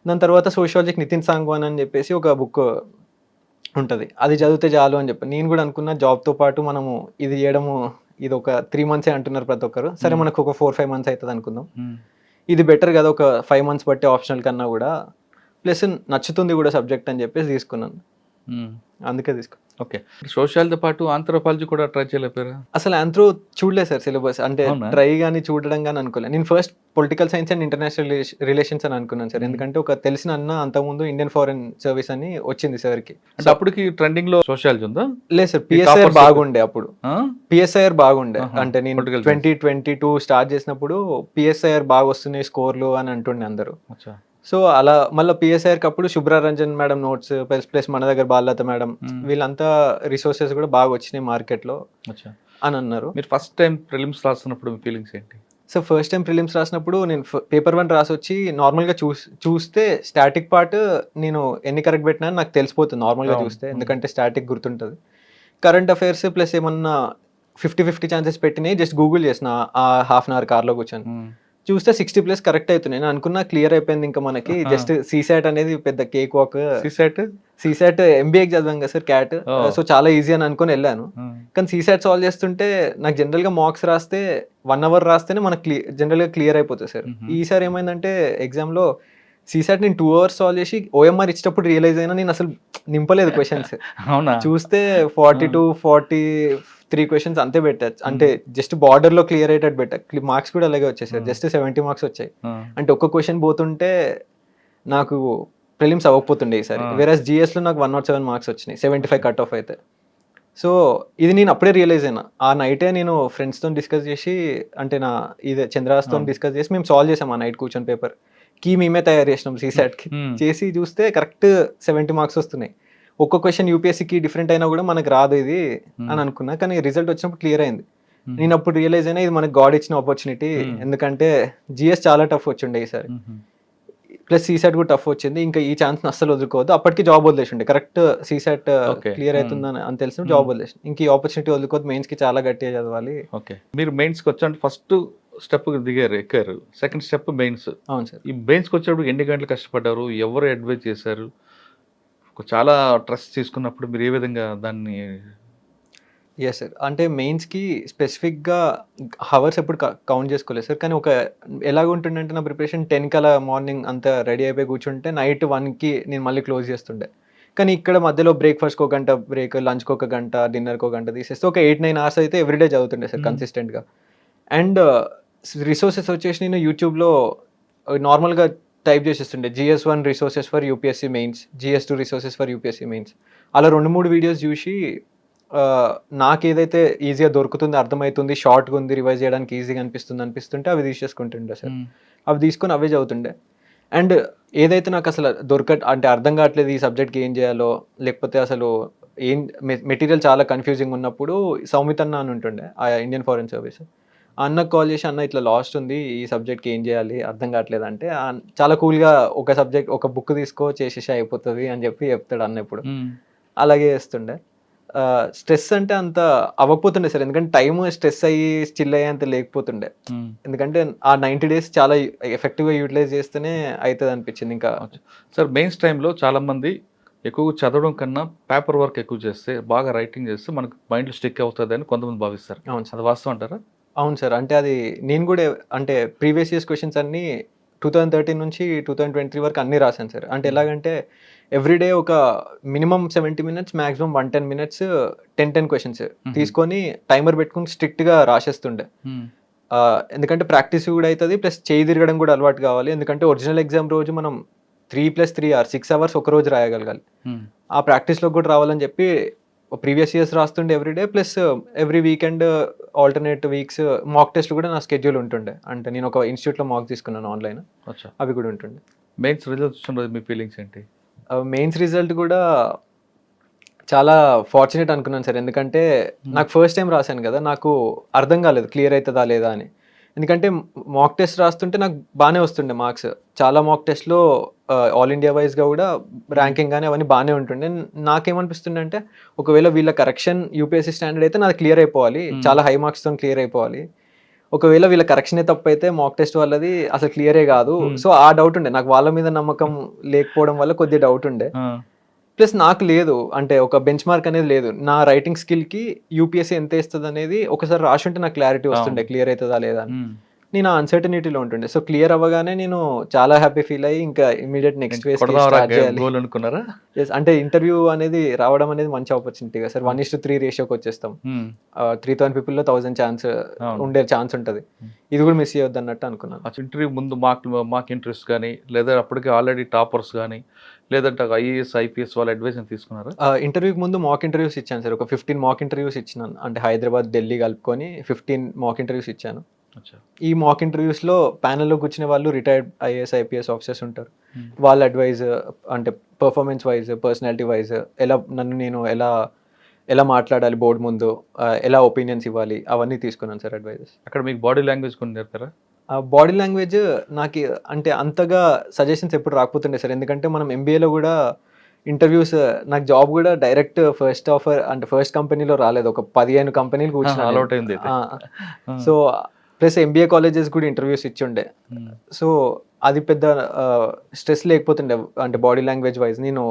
దాని తర్వాత సోషియాలజీకి నితిన్ సాంగ్వాన్ అని చెప్పేసి ఒక బుక్ ఉంటుంది, అది చదివితే చాలు అని చెప్పి నేను కూడా అనుకున్నా. జాబ్తో పాటు మనము ఇది చేయడము, ఇది ఒక 3 months అంటున్నారు ప్రతి ఒక్కరు, సరే మనకు ఒక 4-5 months అవుతుంది అనుకుందాం, ఇది బెటర్ కదా ఒక 5 months బట్టే ఆప్షనల్ కన్నా కూడా, ప్లస్ నచ్చుతుంది కూడా సబ్జెక్ట్ అని చెప్పేసి తీసుకున్నాను. అందుకే తీసుకో. ఓకే. సోషల్తో పాటు ఆంథ్రోపాలజీ కూడా ట్రై చేయలేకపోయారా? అసలు ఆంథ్రో చూడలేదు సార్ సిలబస్, అంటే అవునా? ట్రై కానీ చూడడం కానీ అనుకోలేదు. నేను first political science and international relations అని అనుకున్నాను సార్, ఎందుకంటే ఒక తెలిసిన అన్న అంతకుముందు ఇండియన్ ఫారెన్ సర్వీస్ అని వచ్చింది సార్కి. అంటే అప్పటికి ట్రెండింగ్ లో సోషాలజీ ఉందా? లేదు సార్, ఈ పిఎస్ఐఆర్ toppers బాగుండే అప్పుడు. ఆ? పిఎస్ఐఆర్ బాగుండే, ఆహా. అంటే నేను Political science. 2022 స్టార్ట్ చేసినప్పుడు పిఎస్ఐఆర్ బాగా వస్తున్నాయి స్కోర్లు అని అంటుండే అందరూ. అచ్చా. సో అలా మళ్ళీ పిఎస్ఐఆర్కి అప్పుడు శుభ్రారంజన్ మేడం నోట్స్ ప్లస్ మన దగ్గర బాలలత మేడం, వీళ్ళంతా రిసోర్సెస్ కూడా బాగా వచ్చినాయి మార్కెట్లో అచ్చా. అని అన్నారు. మీరు ఫస్ట్ టైం ప్రిలిమ్స్ రాస్తున్నప్పుడు మీ ఫీలింగ్స్ ఏంటి? సో ఫస్ట్ టైం ప్రిలిమ్స్ రాసినప్పుడు నేను పేపర్ 1 రాసి వచ్చి నార్మల్గా చూస్తే స్టాటిక్ పార్ట్ నేను ఎన్ని కరెక్ట్ పెట్టినా అని నాకు తెలిసిపోతుంది నార్మల్గా అవును. చూస్తే, ఎందుకంటే స్టాటిక్ గుర్తుంటుంది. కరెంట్ అఫైర్స్ ప్లస్ ఏమన్నా 50-50 ఛాన్సెస్ పెట్టినాయి, జస్ట్ గూగుల్ చేసిన ఆ హాఫ్ అన్ అవర్ కార్లో కూర్చొని చూస్తే 60+ కరెక్ట్ అవుతున్నాయి. నేను అనుకున్నా క్లియర్ అయిపోయింది ఇంకా మనకి, జస్ట్ సీసాట్ అనేది పెద్ద కేక్ వాక్. సీసాట్ ఎంబీఏకి చదివాం కదా సార్, క్యాట్, సో చాలా ఈజీ అని అనుకుని వెళ్ళాను. కానీ సీసాట్ సాల్వ్ చేస్తుంటే నాకు జనరల్గా మార్క్స్ రాస్తే 1 అవర్ రాస్తేనే మనకు జనరల్గా క్లియర్ అయిపోతుంది సార్. ఈసారి ఏమైందంటే ఎగ్జామ్లో సీసాట్ నేను 2 అవర్స్ సాల్వ్ చేసి ఓఎంఆర్ ఇచ్చేటప్పుడు రియలైజ్ అయినా నేను అసలు నింపలేదు క్వశ్చన్స్. అవునా? చూస్తే 42-43 క్వశ్చన్స్ అంతే పెట్టచ్చు, అంటే జస్ట్ బార్డర్ లో క్లియర్ అయ్యేటట్టు పెట్టా. మార్క్స్ కూడా అలాగే వచ్చేసాయి, జస్ట్ 70 మార్క్స్ వచ్చాయి. అంటే ఒక్క క్వశ్చన్ పోతుంటే నాకు ప్రిలిమ్స్ అవ్వకపోతుండే ఈసారి. వేరే జిఎస్ లో నాకు 107 మార్క్స్ వచ్చినాయి, 75 కట్ ఆఫ్ అయితే. సో ఇది నేను అప్పుడే రియలైజ్ అయినా. ఆ నైటే నేను ఫ్రెండ్స్తో డిస్కస్ చేసి, అంటే నా ఇదే చంద్రాస్తో డిస్కస్ చేసి మేము సాల్వ్ చేసాం ఆ నైట్ కూర్చొని. పేపర్ కీ మేమే తయారు చేసినాం సీసాట్కి. చేసి చూస్తే కరెక్ట్ 70 మార్క్స్ వస్తున్నాయి. ఒక్క క్వశ్చన్ యూపీఎస్సీకి డిఫరెంట్ అయినా కూడా మనకు రాదు ఇది అని అనుకున్నా, కానీ రిజల్ట్ వచ్చినప్పుడు క్లియర్ అయింది. నేను అప్పుడు రియలైజ్ అయినా ఇది మనకు గాడ్ ఇచ్చిన ఆపర్చునిటీ, ఎందుకంటే జిఎస్ చాలా టఫ్ వచ్చిండే ఈసారి, ప్లస్ సీసాట్ కూడా టఫ్ వచ్చింది. ఇంకా ఈ ఛాన్స్ అస్సలు వదులుకోవద్దు. అప్పటికి జాబ్ వదిలేసిండే, కరెక్ట్ సీసాట్ క్లియర్ అవుతుందని అని తెలిసిన జాబ్ వదిలేసి, ఇంక ఈ ఆపర్చునిటీ వదులుకోవద్దు, మెయిన్స్ కి చాలా గట్టిగా చదవాలి. ఓకే. మీరు మెయిన్స్కి వచ్చారంటే ఫస్ట్ స్టెప్ దిగారు, ఎక్కారు. Second step mains. అవును సార్. ఈ మెయిన్స్కి వచ్చేటప్పుడు ఎన్ని గంటలు కష్టపడ్డారు? ఎవరు అడ్వైజ్ చేశారు? చాలా ట్రస్ట్ తీసుకున్నప్పుడు మీరు ఏ విధంగా దాన్ని? ఎస్ సార్, అంటే మెయిన్స్కి స్పెసిఫిక్గా హవర్స్ ఎప్పుడు కౌంట్ చేసుకోలేదు సార్, కానీ ఒక ఎలాగుంటుండే నా ప్రిపరేషన్ 10 కలా మార్నింగ్ అంతా రెడీ అయిపోయి కూర్చుంటే నైట్ 1కి నేను మళ్ళీ క్లోజ్ చేస్తుండే. కానీ ఇక్కడ మధ్యలో బ్రేక్ఫాస్ట్కి 1 గంట బ్రేక్, లంచ్కి 1 గంట, డిన్నర్కి 1 గంట తీసేస్తే ఒక 8-9 అవర్స్ అయితే ఎవ్రీడే చదువుతుండే సార్ కన్సిస్టెంట్గా. అండ్ రిసోర్సెస్ వచ్చేసి నేను యూట్యూబ్లో నార్మల్గా టైప్ చేసేస్తుండే GS1 resources for UPSC mains, GS2 resources for UPSC mains. అలా 2-3 వీడియోస్ చూసి నాకు ఏదైతే ఈజీగా దొరుకుతుంది, అర్థమవుతుంది, షార్ట్గా ఉంది, రివైజ్ చేయడానికి ఈజీగా అనిపిస్తుంటే అవి తీసేసుకుంటుండే సార్. అవి తీసుకొని అవే చదువుతుండే. అండ్ ఏదైతే నాకు అసలు అంటే అర్థం కావట్లేదు ఈ సబ్జెక్ట్కి ఏం చేయాలో, లేకపోతే అసలు ఏం మెటీరియల్ చాలా కన్ఫ్యూజింగ్ ఉన్నప్పుడు సౌమిత్ అన్న అని ఉంటుండే ఆ ఇండియన్ ఫారెన్ సర్వీస్, అన్నకు కాల్ చేసి అన్న ఇట్లా లాస్ట్ ఉంది ఈ సబ్జెక్ట్కి ఏం చేయాలి అర్థం కావట్లేదు అంటే, చాలా కూల్గా ఒక బుక్ తీసుకో చేసేసి అయిపోతుంది అని చెప్పి చెప్తాడు అన్న. ఎప్పుడు అలాగే చేస్తుండే. స్ట్రెస్ అంటే అంత అవ్వకపోతుండే సార్, ఎందుకంటే టైమ్ స్ట్రెస్ అయ్యి స్టిల్ అయ్యి అంత లేకపోతుండే, ఎందుకంటే ఆ 90 days చాలా ఎఫెక్టివ్గా యూటిలైజ్ చేస్తేనే అవుతుంది అనిపించింది. ఇంకా సార్ మెయిన్స్ టైంలో చాలామంది ఎక్కువ చదవడం కన్నా పేపర్ వర్క్ ఎక్కువ చేస్తే, బాగా రైటింగ్ చేస్తే మనకు మైండ్లో స్టిక్ అవుతుంది అని కొంతమంది భావిస్తారు. అవును సార్. అది వాస్తవం అంటారా? అవును సార్, అంటే అది నేను కూడా, అంటే ప్రీవియస్ ఇయర్స్ క్వశ్చన్స్ అన్నీ 2013 నుంచి 2023 వరకు అన్నీ రాశాను సార్. అంటే ఎలాగంటే ఎవ్రీడే ఒక minimum 70 minutes, maximum 110 minutes 10 questions తీసుకొని టైమర్ పెట్టుకుని స్ట్రిక్ట్గా రాసేస్తుండే. ఎందుకంటే ప్రాక్టీస్ కూడా అవుతుంది, ప్లస్ చేయి తిరగడం కూడా అలవాటు కావాలి. ఎందుకంటే ఒరిజినల్ ఎగ్జామ్ రోజు మనం 3+3 hours 6 hours ఒక రోజు రాయగలగాలి. ఆ ప్రాక్టీస్లో కూడా రావాలని చెప్పి ప్రీవియస్ ఇయర్స్ రాస్తుండే everyday, plus every weekend alternate weeks mock test కూడా నా స్కెడ్యూల్ ఉంటుండే. అంటే నేను ఒక ఇన్స్టిట్యూట్లో మాక్ తీసుకున్నాను ఆన్లైన్, అవి కూడా ఉంటుండే. మెయిన్స్ రిజల్ట్ వచ్చిన మీ ఫీలింగ్స్ ఏంటి? మెయిన్స్ రిజల్ట్ కూడా చాలా ఫార్చునేట్ అనుకున్నాను సార్, ఎందుకంటే నాకు ఫస్ట్ టైం రాశాను కదా, నాకు అర్థం కాలేదు క్లియర్ అవుతుందా లేదా అని. ఎందుకంటే మాక్ టెస్ట్ రాస్తుంటే నాకు బాగానే వస్తుండే మార్క్స్, చాలా మాక్ టెస్ట్లో ఆల్ ఇండియా వైజ్గా కూడా ర్యాంకింగ్ కానీ అవన్నీ బాగానే ఉంటుండే. నాకేమనిపిస్తుండే అంటే ఒకవేళ వీళ్ళ కరెక్షన్ యూపీఎస్సీ స్టాండర్డ్ అయితే నాది క్లియర్ అయిపోవాలి, చాలా హై మార్క్స్తో క్లియర్ అయిపోవాలి. ఒకవేళ వీళ్ళ కరెక్షనే తప్పైతే మాక్ టెస్ట్ వాళ్ళది అసలు క్లియరే కాదు. సో ఆ డౌట్ ఉండే నాకు, వాళ్ళ మీద నమ్మకం లేకపోవడం వల్ల కొద్దిగా డౌట్ ఉండే. ప్లస్ నాకు లేదు, అంటే ఒక బెంచ్ మార్క్ అనేది లేదు. నా రైటింగ్ స్కిల్కి యూపీఎస్సీ ఎంత ఇస్తుంది అనేది ఒకసారి రాసి ఉంటే నాకు క్లారిటీ వస్తుండే క్లియర్ అవుతుందా లేదా అని. నేను అన్సర్టనిటీలో ఉంటుండే. సో క్లియర్ అవ్వగానే నేను చాలా హ్యాపీ ఫీల్ అయ్యి ఇంకా ఇమ్మీడియట్ నెక్స్ట్ ఫేజ్ స్టార్ట్ చేయాలి. గోల్ అనుకున్నారా? Yes, అంటే ఇంటర్వ్యూ అనేది రావడం అనేది మంచి ఆపర్చునిటీ కదా సార్. 1:3 రేషియోకి వచ్చేస్తాం. 3000 పీపుల్లో 1000 ఛాన్స్ ఉండే ఛాన్స్ ఉంటుంది. ఇది కూడా మిస్ అయ్యొద్దు అన్నట్టు అనుకున్నాను. ఇంటర్వ్యూ ముందు మాక్ ఇంట్రెస్ట్ కానీ లేదా అప్పటికి ఆల్రెడీ టాపర్స్ కానీ లేదంటే ఐఏఎస్ ఐపీఎస్ వాళ్ళ అడ్వైస్ తీసుకున్నారా? ఇంటర్వ్యూకి ముందు మాక్ ఇంటర్వ్యూస్ ఇచ్చాను సార్. ఒక 15 మాక్ ఇంటర్వ్యూస్ ఇచ్చినాను. అంటే హైదరాబాద్, ఢిల్లీ కలుపుకొని 15 మాక్ ఇంటర్వ్యూస్ ఇచ్చాను. ఈ మాక్ ఇంటర్వ్యూస్లో ప్యానెల్లో కూర్చునే వాళ్ళు రిటైర్డ్ ఐఏఎస్ ఐపీఎస్ ఆఫీసర్స్ ఉంటారు. వాళ్ళ అడ్వైజ్ అంటే పర్ఫార్మెన్స్ వైజ్, పర్సనాలిటీ వైజ్ నేను ఎలా మాట్లాడాలి బోర్డు ముందు, ఎలా ఒపీనియన్స్ ఇవ్వాలి, అవన్నీ తీసుకున్నాను సార్ అడ్వైజెస్. అక్కడ మీకు బాడీ లాంగ్వేజ్ కొన్ని నేర్పారా? బాడీ లాంగ్వేజ్ నాకు అంటే అంతగా సజెషన్స్ ఎప్పుడు రాకపోతుండే సార్. ఎందుకంటే మనం ఎంబీఏలో కూడా ఇంటర్వ్యూస్, నాకు జాబ్ కూడా డైరెక్ట్ ఫస్ట్ ఆఫర్ అంటే ఫస్ట్ కంపెనీలో రాలేదు. ఒక 15 కంపెనీలు కూర్చున్నాను. సో ప్లస్ ఎంబీఏ కాలేజెస్ కూడా ఇంటర్వ్యూస్ ఇచ్చుండే. సో అది పెద్ద స్ట్రెస్ లేకపోతుండే. అంటే బాడీ లాంగ్వేజ్ వైజ్ నేను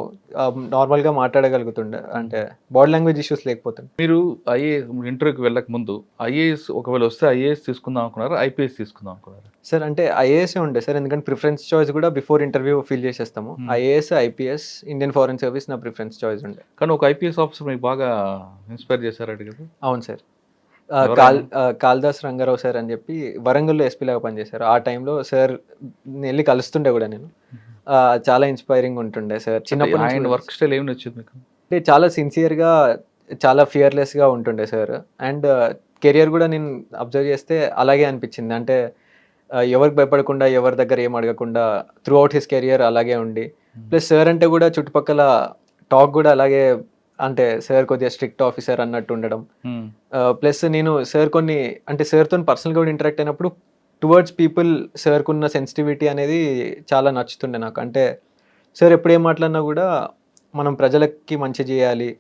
నార్మల్గా మాట్లాడగలుగుతుండే. అంటే బాడీ లాంగ్వేజ్ ఇష్యూస్ లేకపోతుండే. మీరు ఐఏఎస్ ఇంటర్వ్యూకి వెళ్ళక ముందు ఐఏఎస్ ఒకవేళ వస్తే ఐఏఎస్ తీసుకుందాం అనుకున్నారా, ఐపీఎస్ తీసుకుందాం అనుకున్నారా? సార్ అంటే ఐఏఎస్ ఉండే సార్. ఎందుకంటే ప్రిఫరెన్స్ చాయిస్ కూడా బిఫోర్ ఇంటర్వ్యూ ఫిల్ చేసేస్తాము. IAS, IPS, Indian foreign service నా ప్రిఫరెన్స్ చాయిస్ ఉండే. కానీ ఒక ఐపీఎస్ ఆఫీసర్ మీకు బాగా ఇన్స్పైర్ చేశారట కదా? అవును సార్. కాళిదాస్ రంగారావు సార్ అని చెప్పి వరంగల్లో ఎస్పీ లాగా పనిచేశారు. ఆ టైంలో సార్ వెళ్ళి కలుస్తుండే కూడా నేను. చాలా ఇన్స్పైరింగ్ ఉంటుండే సార్. చిన్నప్పుడు ఆయన వర్క్ స్టైల్ ఏమి నచ్చింది మీకు? అంటే చాలా సిన్సియర్గా, చాలా ఫియర్లెస్గా ఉంటుండే సార్. అండ్ కెరియర్ కూడా నేను అబ్జర్వ్ చేస్తే అలాగే అనిపించింది. అంటే ఎవరికి భయపడకుండా, ఎవరి దగ్గర ఏం అడగకుండా త్రూ అవుట్ హిస్ కెరియర్ అలాగే ఉండి, ప్లస్ సార్ అంటే కూడా చుట్టుపక్కల టాక్ కూడా అలాగే. అంటే సార్ కొద్దిగా స్ట్రిక్ట్ ఆఫీసర్ అన్నట్టు ఉండడం. ప్లస్ నేను సార్ కొన్ని అంటే సార్తో పర్సనల్గా కూడా ఇంటరాక్ట్ అయినప్పుడు టువర్డ్స్ పీపుల్ సార్కున్న సెన్సిటివిటీ అనేది చాలా నచ్చుతుండే నాకు. అంటే సార్ ఎప్పుడు ఏం మాట్లాడినా కూడా మనం ప్రజలకి మంచి చేయాలి,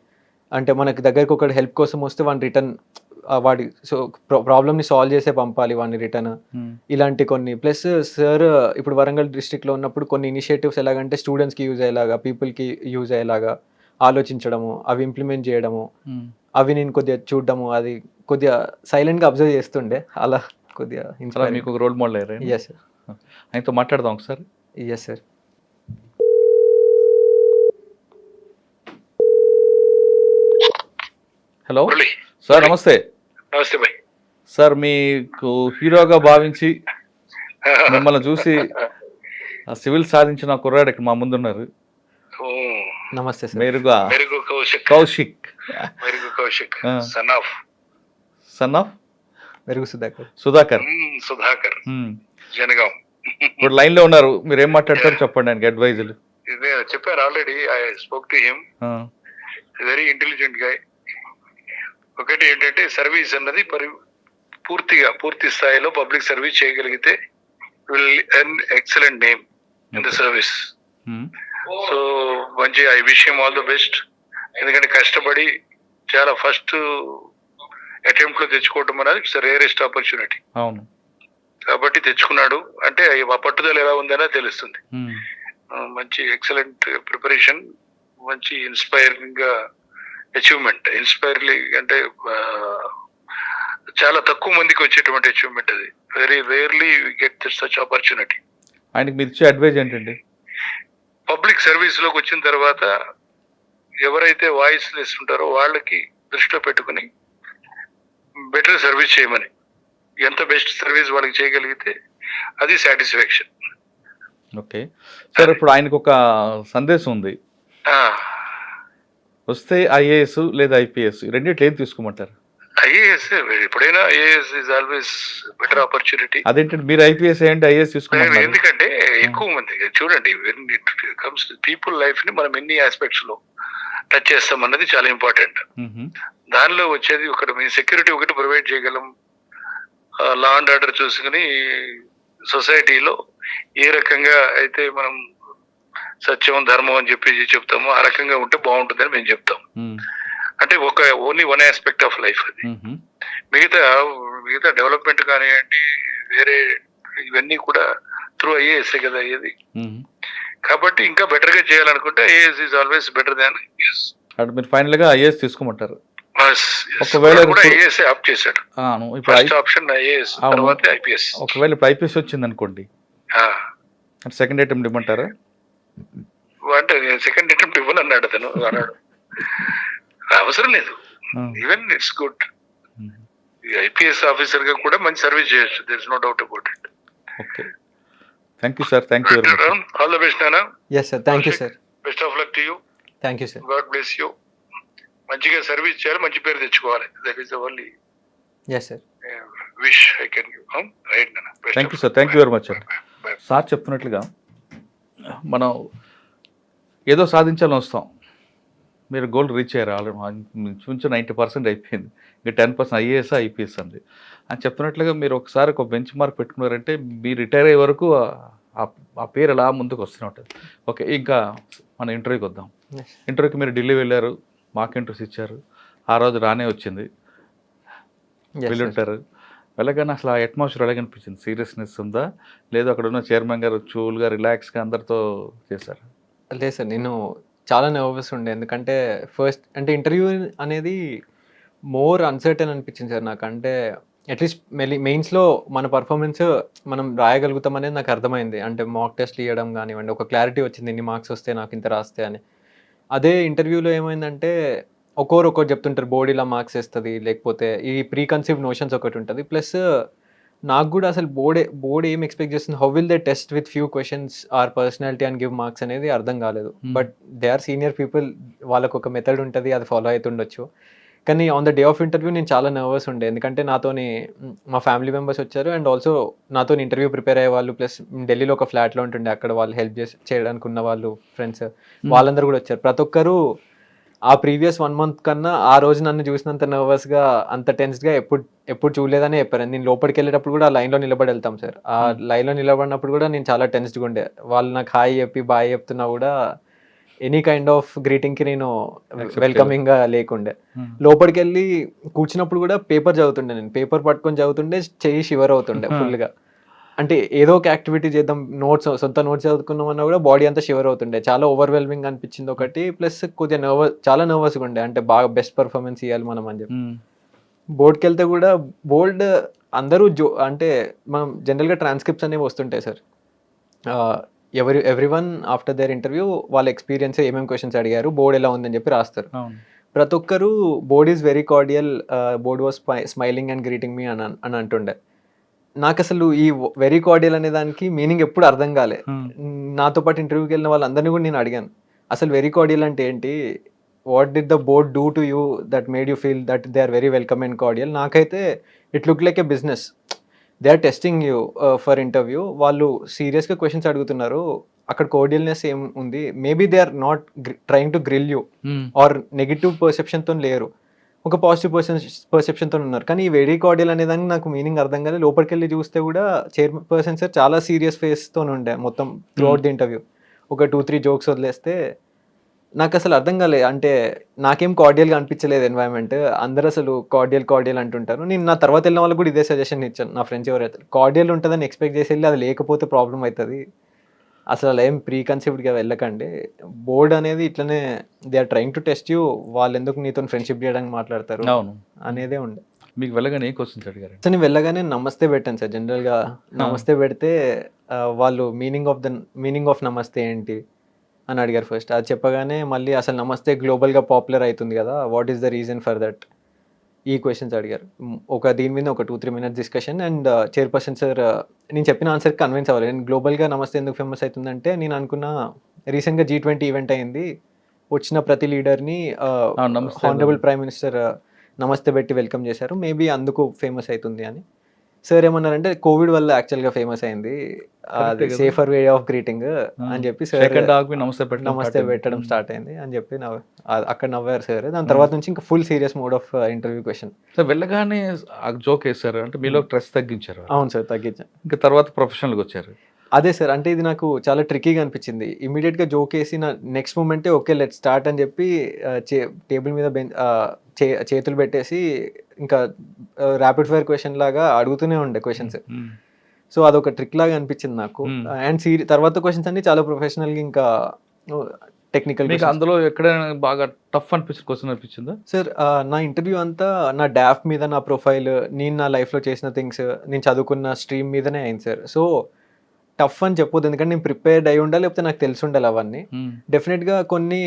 అంటే మనకి దగ్గరికి ఒకటి హెల్ప్ కోసం వస్తే వాడిని రిటర్న్ వాడి ప్రాబ్లమ్ని సాల్వ్ చేసే పంపాలి వాడిని రిటర్న్. ఇలాంటి కొన్ని ప్లస్ సార్ ఇప్పుడు వరంగల్ డిస్ట్రిక్ట్లో ఉన్నప్పుడు కొన్ని ఇనిషియేటివ్స్ ఎలాగంటే స్టూడెంట్స్కి యూజ్ అయ్యేలాగా, పీపుల్కి యూజ్ అయ్యేలాగా ఆలోచించడము, అవి ఇంప్లిమెంట్ చేయడము, అవి నేను కొద్దిగా చూడడము, అది కొద్దిగా సైలెంట్గా అబ్జర్వ్ చేస్తుండే. అలా కొద్దిగా మీకు ఒక రోల్ మోడల్ అయ్యారు. Yes sir. ఆయనతో మాట్లాడదాం ఒకసారి. Yes sir. హలో సార్, నమస్తే. నమస్తే భాయ్. సార్ మీకు హీరోగా భావించి మిమ్మల్ని చూసి సివిల్ సాధించిన కుర్రాడు ఇక్కడ మా ముందున్నారు. నమస్తే సార్. మెరుగు కౌశిక్. సన్ ఆఫ్ మెరుగు సుధాకర్. జనగాం. ఇప్పుడు లైన్ లో ఉన్నారు, మీరు ఏం మాట్లాడతారు చెప్పండి ఆయనకి అడ్వైజులు. చెప్పారు already. I spoke to him. Very intelligent guy. ఒకటి ఏంటంటే సర్వీస్ అన్నది పూర్తి స్థాయిలో పబ్లిక్ సర్వీస్ చేయగలిగితే will earn excellent name in the service. So మంచి I wish him all the best. ఎందుకంటే కష్టపడి చాలా ఫస్ట్ అటెంప్ట్ లో తెచ్చుకోవటం అనేది ఇట్స్ రేరెస్ట్ ఆపర్చునిటీ. అవును, కాబట్టి తెచ్చుకున్నాడు అంటే ఆ పట్టుదల ఎలా ఉందనే తెలుస్తుంది. మంచి ఎక్సలెంట్ ప్రిపరేషన్, మంచి ఇన్స్పైరింగ్ గా అచీవ్మెంట్. ఇన్స్పైర్లీ అంటే చాలా తక్కువ మందికి వచ్చేటువంటి అచీవ్మెంట్ అది. Very rarely get such opportunity. ఆయనకి మీరు ఇచ్చే అడ్వైజ్ ఏంటండి? పబ్లిక్ సర్వీస్ లోకి వచ్చిన తర్వాత ఎవరైతే వాయిస్ లెస్ ఉంటారో వాళ్ళకి దృష్టిలో పెట్టుకుని బెటర్ సర్వీస్ చేయమని. ఎంత బెస్ట్ సర్వీస్ వాళ్ళకి చేయగలిగితే అది సాటిస్ఫాక్షన్. ఓకే సార్, ఇప్పుడు ఆయనకు ఒక సందేశం ఉంది. వస్తే ఐఏఎస్ లేదా ఐపీఎస్ రెండిట్లో ఏం తీసుకోమంటారు? ఐఏఎస్ ఎప్పుడైనా IAS is always better opportunity. అదేంటంటే మీరు ఐపీఎస్ ఏంటి ఐఏఎస్ తీసుకోండి? ఎందుకంటే ఎక్కువ మంది చూడండి, కమ్స్ పీపుల్ లైఫ్ ని మనం ఎన్ని ఆస్పెక్ట్స్ లో టచ్ చేస్తాం అన్నది చాలా ఇంపార్టెంట్. దానిలో వచ్చేది ఒకటి మీ సెక్యూరిటీ ఒకటి ప్రొవైడ్ చేయగలం. లా అండ్ ఆర్డర్ చూసుకుని సొసైటీలో ఏ రకంగా అయితే మనం సత్యం ధర్మం అని చెప్పి చెప్తామో ఆ రకంగా ఉంటే బాగుంటుందని మేము చెప్తాం. అంటే only one aspect of life అది. మిగతా డెవలప్మెంట్ కానివ్వండి, వేరే ఇవన్నీ కూడా త్రూ ఐఏఎస్ కదా అయ్యేది. కాబట్టి ఇంకా బెటర్ గా చేయాలనుకుంటే IAS is always better than IPS. మీరు ఫైనల్ గా ఐఏఎస్ తీసుకోమంటారు? ఒకవేళ కూడా ఇప్పుడు- ఐఏఎస్ ఆప్ చేశాడు. అవును, ఇప్పుడు ఫస్ట్ ఆప్షన్ ఐఏఎస్, అవును. తర్వాత ఐపీఎస్. ఒకవేళ ఇప్పుడు ఐపీఎస్ వచ్చింది అనుకోండి, సెకండ్ అటెంప్ట్ ఇవ్వమంటారా? అంటే సెకండ్ అటెంప్ట్ ఇవ్వను అన్నాడు అతను. అన్నాడు అవసరం లేదు, even it's good. IPS officer గా కూడా మంచి సర్వీస్ చేయొచ్చు, there is no doubt about it. Okay, thank you sir, thank you very much. All the best నానా. Yes sir, thank you sir, best of luck to you. Thank you sir. God bless you. మంచిగా service చేయాలి, మంచి పేరు తెచ్చుకోవాలి. That is the only yes sir. Wish I can give. Right నాన్న. Thank you sir, thank you very much అండి. Sir చెప్తున్నట్లుగా మనం ఏదో సాధించాలని వస్తాం, మీరు గోల్ రీచ్ అయ్యారు ఆల్రెడీ, కొంచెం 90% అయిపోయింది, ఇంకా 10% ఐఏఎస్ ఐపీఎస్ అంది అని చెప్తున్నట్లుగా మీరు ఒకసారి ఒక బెంచ్ మార్క్ పెట్టుకున్నారంటే మీరు రిటైర్ అయ్యే వరకు ఆ పేరు ఎలా ముందుకు వస్తూనే ఉంటుంది. ఓకే, ఇంకా మన ఇంటర్వ్యూకి వద్దాం. ఇంటర్వ్యూకి మీరు ఢిల్లీ వెళ్ళారు, మాక్ ఇంటర్వ్యూస్ ఇచ్చారు, ఆ రోజు రానే వచ్చింది, వెళ్ళి ఉంటారు. వెళ్ళగానే అసలు ఆ అట్మాస్ఫియర్ ఎలాగనిపించింది? సీరియస్నెస్ ఉందా, లేదు అక్కడ ఉన్న చైర్మన్ గారు కూల్గా రిలాక్స్గా అందరితో చేశారు? లేదు సార్, నేను చాలా నర్వస్ ఉండే, ఎందుకంటే ఫస్ట్ అంటే ఇంటర్వ్యూ అనేది మోర్ అన్సర్టన్ అనిపించింది సార్ నాకు. అంటే అట్లీస్ట్ మెయిన్స్లో మన పర్ఫార్మెన్స్ మనం రాయగలుగుతాం అనేది నాకు అర్థమైంది. అంటే మాక్ టెస్ట్లు ఇవ్వడం కానివ్వండి, ఒక క్లారిటీ వచ్చింది, ఇన్ని మార్క్స్ వస్తే నాకు ఇంత రాస్తే అని. అదే ఇంటర్వ్యూలో ఏమైందంటే ఒక్కొక్కరు చెప్తుంటారు, బోర్డు ఇలా మార్క్స్ వేస్తుంది, లేకపోతే ఈ ప్రీ కన్సీవ్ నోషన్స్ ఒకటి ఉంటుంది. ప్లస్ నాకు కూడా అసలు బోర్డ్ ఏం ఎక్స్పెక్ట్ చేస్తుంది, how will they test with few questions or personality and give marks అనేది అర్థం కాలేదు. But they are senior people, వాళ్ళకు ఒక మెథడ్ ఉంటుంది, అది ఫాలో అవుతుండొచ్చు. కానీ on the day of interview నేను చాలా నర్వస్ ఉండే, ఎందుకంటే నాతోని మా ఫ్యామిలీ మెంబర్స్ వచ్చారు, అండ్ ఆల్సో నాతో ఇంటర్వ్యూ ప్రిపేర్ అయ్యే వాళ్ళు, ప్లస్ ఢిల్లీలో ఒక ఫ్లాట్లో ఉంటుండే, అక్కడ వాళ్ళు హెల్ప్ చేయడానికి ఉన్న వాళ్ళు ఫ్రెండ్స్ వాళ్ళందరూ కూడా వచ్చారు. ప్రతి ఒక్కరు ఆ ప్రీవియస్ 1 month కన్నా ఆ రోజు నన్ను చూసినంత నర్వస్గా, అంత టెన్స్డ్గా ఎప్పుడు చూడలేదని చెప్పారు. నేను లోపలికి వెళ్ళేటప్పుడు కూడా ఆ లైన్లో నిలబడి వెళ్తాం సార్, ఆ లైన్లో నిలబడినప్పుడు కూడా నేను చాలా టెన్స్డ్గా ఉండే. వాళ్ళు నాకు హాయ్ చెప్పి బాయ్ చెప్తున్నా కూడా ఎనీ కైండ్ ఆఫ్ గ్రీటింగ్కి నేను వెల్కమింగ్గా లేకుండే. లోపలికి వెళ్ళి కూర్చున్నప్పుడు కూడా పేపర్ చదువుతుండే, నేను పేపర్ పట్టుకొని చదువుతుండే, చెయ్యి షివర్ అవుతుండే ఫుల్గా. అంటే ఏదో ఒక యాక్టివిటీ చేద్దాం, సొంత నోట్స్ చదువుకున్నామన్నా కూడా బాడీ అంతా షివర్ అవుతుండే, చాలా ఓవర్వెల్మింగ్ అనిపించింది ఒకటి. ప్లస్ కొద్దిగా చాలా నర్వస్గా ఉండే, అంటే బాగా బెస్ట్ పర్ఫార్మెన్స్ ఇవ్వాలి మనం అని చెప్పి. బోర్డ్కి వెళ్తే కూడా బోర్డ్ అందరూ అంటే మనం జనరల్గా ట్రాన్స్క్రిప్ట్స్ అనేవి వస్తుంటాయి సార్. Every one after their interview వాళ్ళ ఎక్స్పీరియన్స్, ఏమేమి క్వశ్చన్స్ అడిగారు, బోర్డ్ ఎలా ఉందని చెప్పి రాస్తారు. ప్రతి ఒక్కరు board is very cordial, board was smiling and greeting me అని అంటుండే. నాకు అసలు ఈ వెరీ కార్డియల్ అనే దానికి మీనింగ్ ఎప్పుడు అర్థం కాలే. నాతో పాటు ఇంటర్వ్యూకి వెళ్ళిన వాళ్ళందరినీ కూడా నేను అడిగాను, అసలు వెరీ కార్డియల్ అంటే ఏంటి, what did the board do to you that made you feel that they are very welcome and cordial? నాకైతే it look like a business, they are testing you for interview. వాళ్ళు సీరియస్గా questions అడుగుతున్నారు, అక్కడ cordialness ఏం ఉంది? Maybe they are not trying to grill you or negative పర్సెప్షన్తో లేరు, ఒక పాజిటివ్ పర్సెప్షన్తో ఉన్నారు. కానీ ఈ వెరీ కార్డియల్ అనే దానికి నాకు మీనింగ్ అర్థం కాలేదు. లోపలికి వెళ్ళి చూస్తే కూడా చైర్పర్సన్ సార్ చాలా సీరియస్ ఫేస్తో ఉండే మొత్తం త్రూ అవుట్ ది ఇంటర్వ్యూ. ఒక 2-3 జోక్స్ వదిలేస్తే నాకు అసలు అర్థం కాలేదు. అంటే నాకేం కార్డియల్గా అనిపించలేదు ఎన్వైరన్మెంట్. అందరూ అసలు కార్డియల్ అంటుంటారు. నేను నా తర్వాత వెళ్ళిన వాళ్ళకి కూడా ఇదే సజెషన్ ఇచ్చాను, నా ఫ్రెండ్స్ ఎవరైతే కార్డియల్ ఉంటుందని ఎక్స్పెక్ట్ చేసి వెళ్ళి అది లేకపోతే ప్రాబ్లం అవుతుంది, అసలు ఏం ప్రీ కన్సీవ్డ్గా వెళ్ళకండి. బోర్డ్ అనేది ఇట్లనే they are trying to test you, వాళ్ళు ఎందుకు నీతో ఫ్రెండ్షిప్ చేయడానికి మాట్లాడతారు అనేదే ఉండే. మీకు వెళ్ళగానే ఏ క్వశ్చన్స్ అడిగారు? సో నేను వెళ్ళగానే నమస్తే పెట్టాను సార్. జనరల్గా నమస్తే పెడితే వాళ్ళు మీనింగ్ ఆఫ్ నమస్తే ఏంటి అని అడిగారు ఫస్ట్. అది చెప్పగానే మళ్ళీ అసలు నమస్తే గ్లోబల్గా పాపులర్ అవుతుంది కదా, what is the reason for that, ఈ క్వశ్చన్స్ అడిగారు. దీని మీద ఒక 2-3 minutes discussion. And chairperson sir నేను చెప్పిన ఆన్సర్కి కన్విన్స్ అవ్వాలి. నేను గ్లోబల్గా నమస్తే ఎందుకు ఫేమస్ అవుతుందంటే, నేను అనుకున్న రీసెంట్గా G20 ఈవెంట్ అయింది, వచ్చిన ప్రతి లీడర్ని హానరబుల్ ప్రైమ్ మినిస్టర్ నమస్తే పెట్టి వెల్కమ్ చేశారు, మేబీ అందుకు ఫేమస్ అవుతుంది అని. సార్ ఏమన్నారంటే కోవిడ్ వల్ల యాక్చువల్గా ఫేమస్ అయింది, అది సేఫర్ వే ఆఫ్ గ్రీటింగ్ అని చెప్పి సార్ నమస్తే పెట్టడం స్టార్ట్ అయింది అని చెప్పి అక్కడ నవ్వారు సార్. దాని తర్వాత నుంచి ఇంకా full serious mode of interview question. Sir వెళ్ళగానే జోక్ వేసారు అంటే మీలో స్ట్రెస్ తగ్గించారు? అవును సార్, తగ్గించాను. ఇంకా తర్వాత ప్రొఫెషనల్గా వచ్చారు? అదే సార్, అంటే ఇది నాకు చాలా ట్రిక్కీగా అనిపించింది. ఇమీడియట్గా జోక్ వేసి నా నెక్స్ట్ మూమెంటే ఓకే లెట్ స్టార్ట్ అని చెప్పి టేబుల్ మీద చేతులు పెట్టేసి ఇంకా ర్యాపిడ్ ఫైర్ క్వశ్చన్ లాగా అడుగుతూనే ఉండే క్వశ్చన్స్. సో అదొక ట్రిక్ లాగా అనిపించింది నాకు. అండ్ తర్వాత క్వశ్చన్స్ అన్ని చాలా ప్రొఫెషనల్గా ఇంకా టెక్నికల్ మీకు అందులో ఎక్కడైనా బాగా టఫ్ అనిపించింది క్వశ్చన్ అనిపించిందా? సార్ నా ఇంటర్వ్యూ అంతా నా డాఫ్ మీద, నా ప్రొఫైల్, నేను నా లైఫ్లో చేసిన థింగ్స్, నేను చదువుకున్న స్ట్రీమ్ మీదనే అయింది సార్. సో టఫ్ అని చెప్పొద్దు, ఎందుకంటే నేను ప్రిపేర్డ్ అయి ఉండాలి, లేకపోతే నాకు తెలిసి ఉండాలి అవన్నీ. డెఫినెట్గా కొన్ని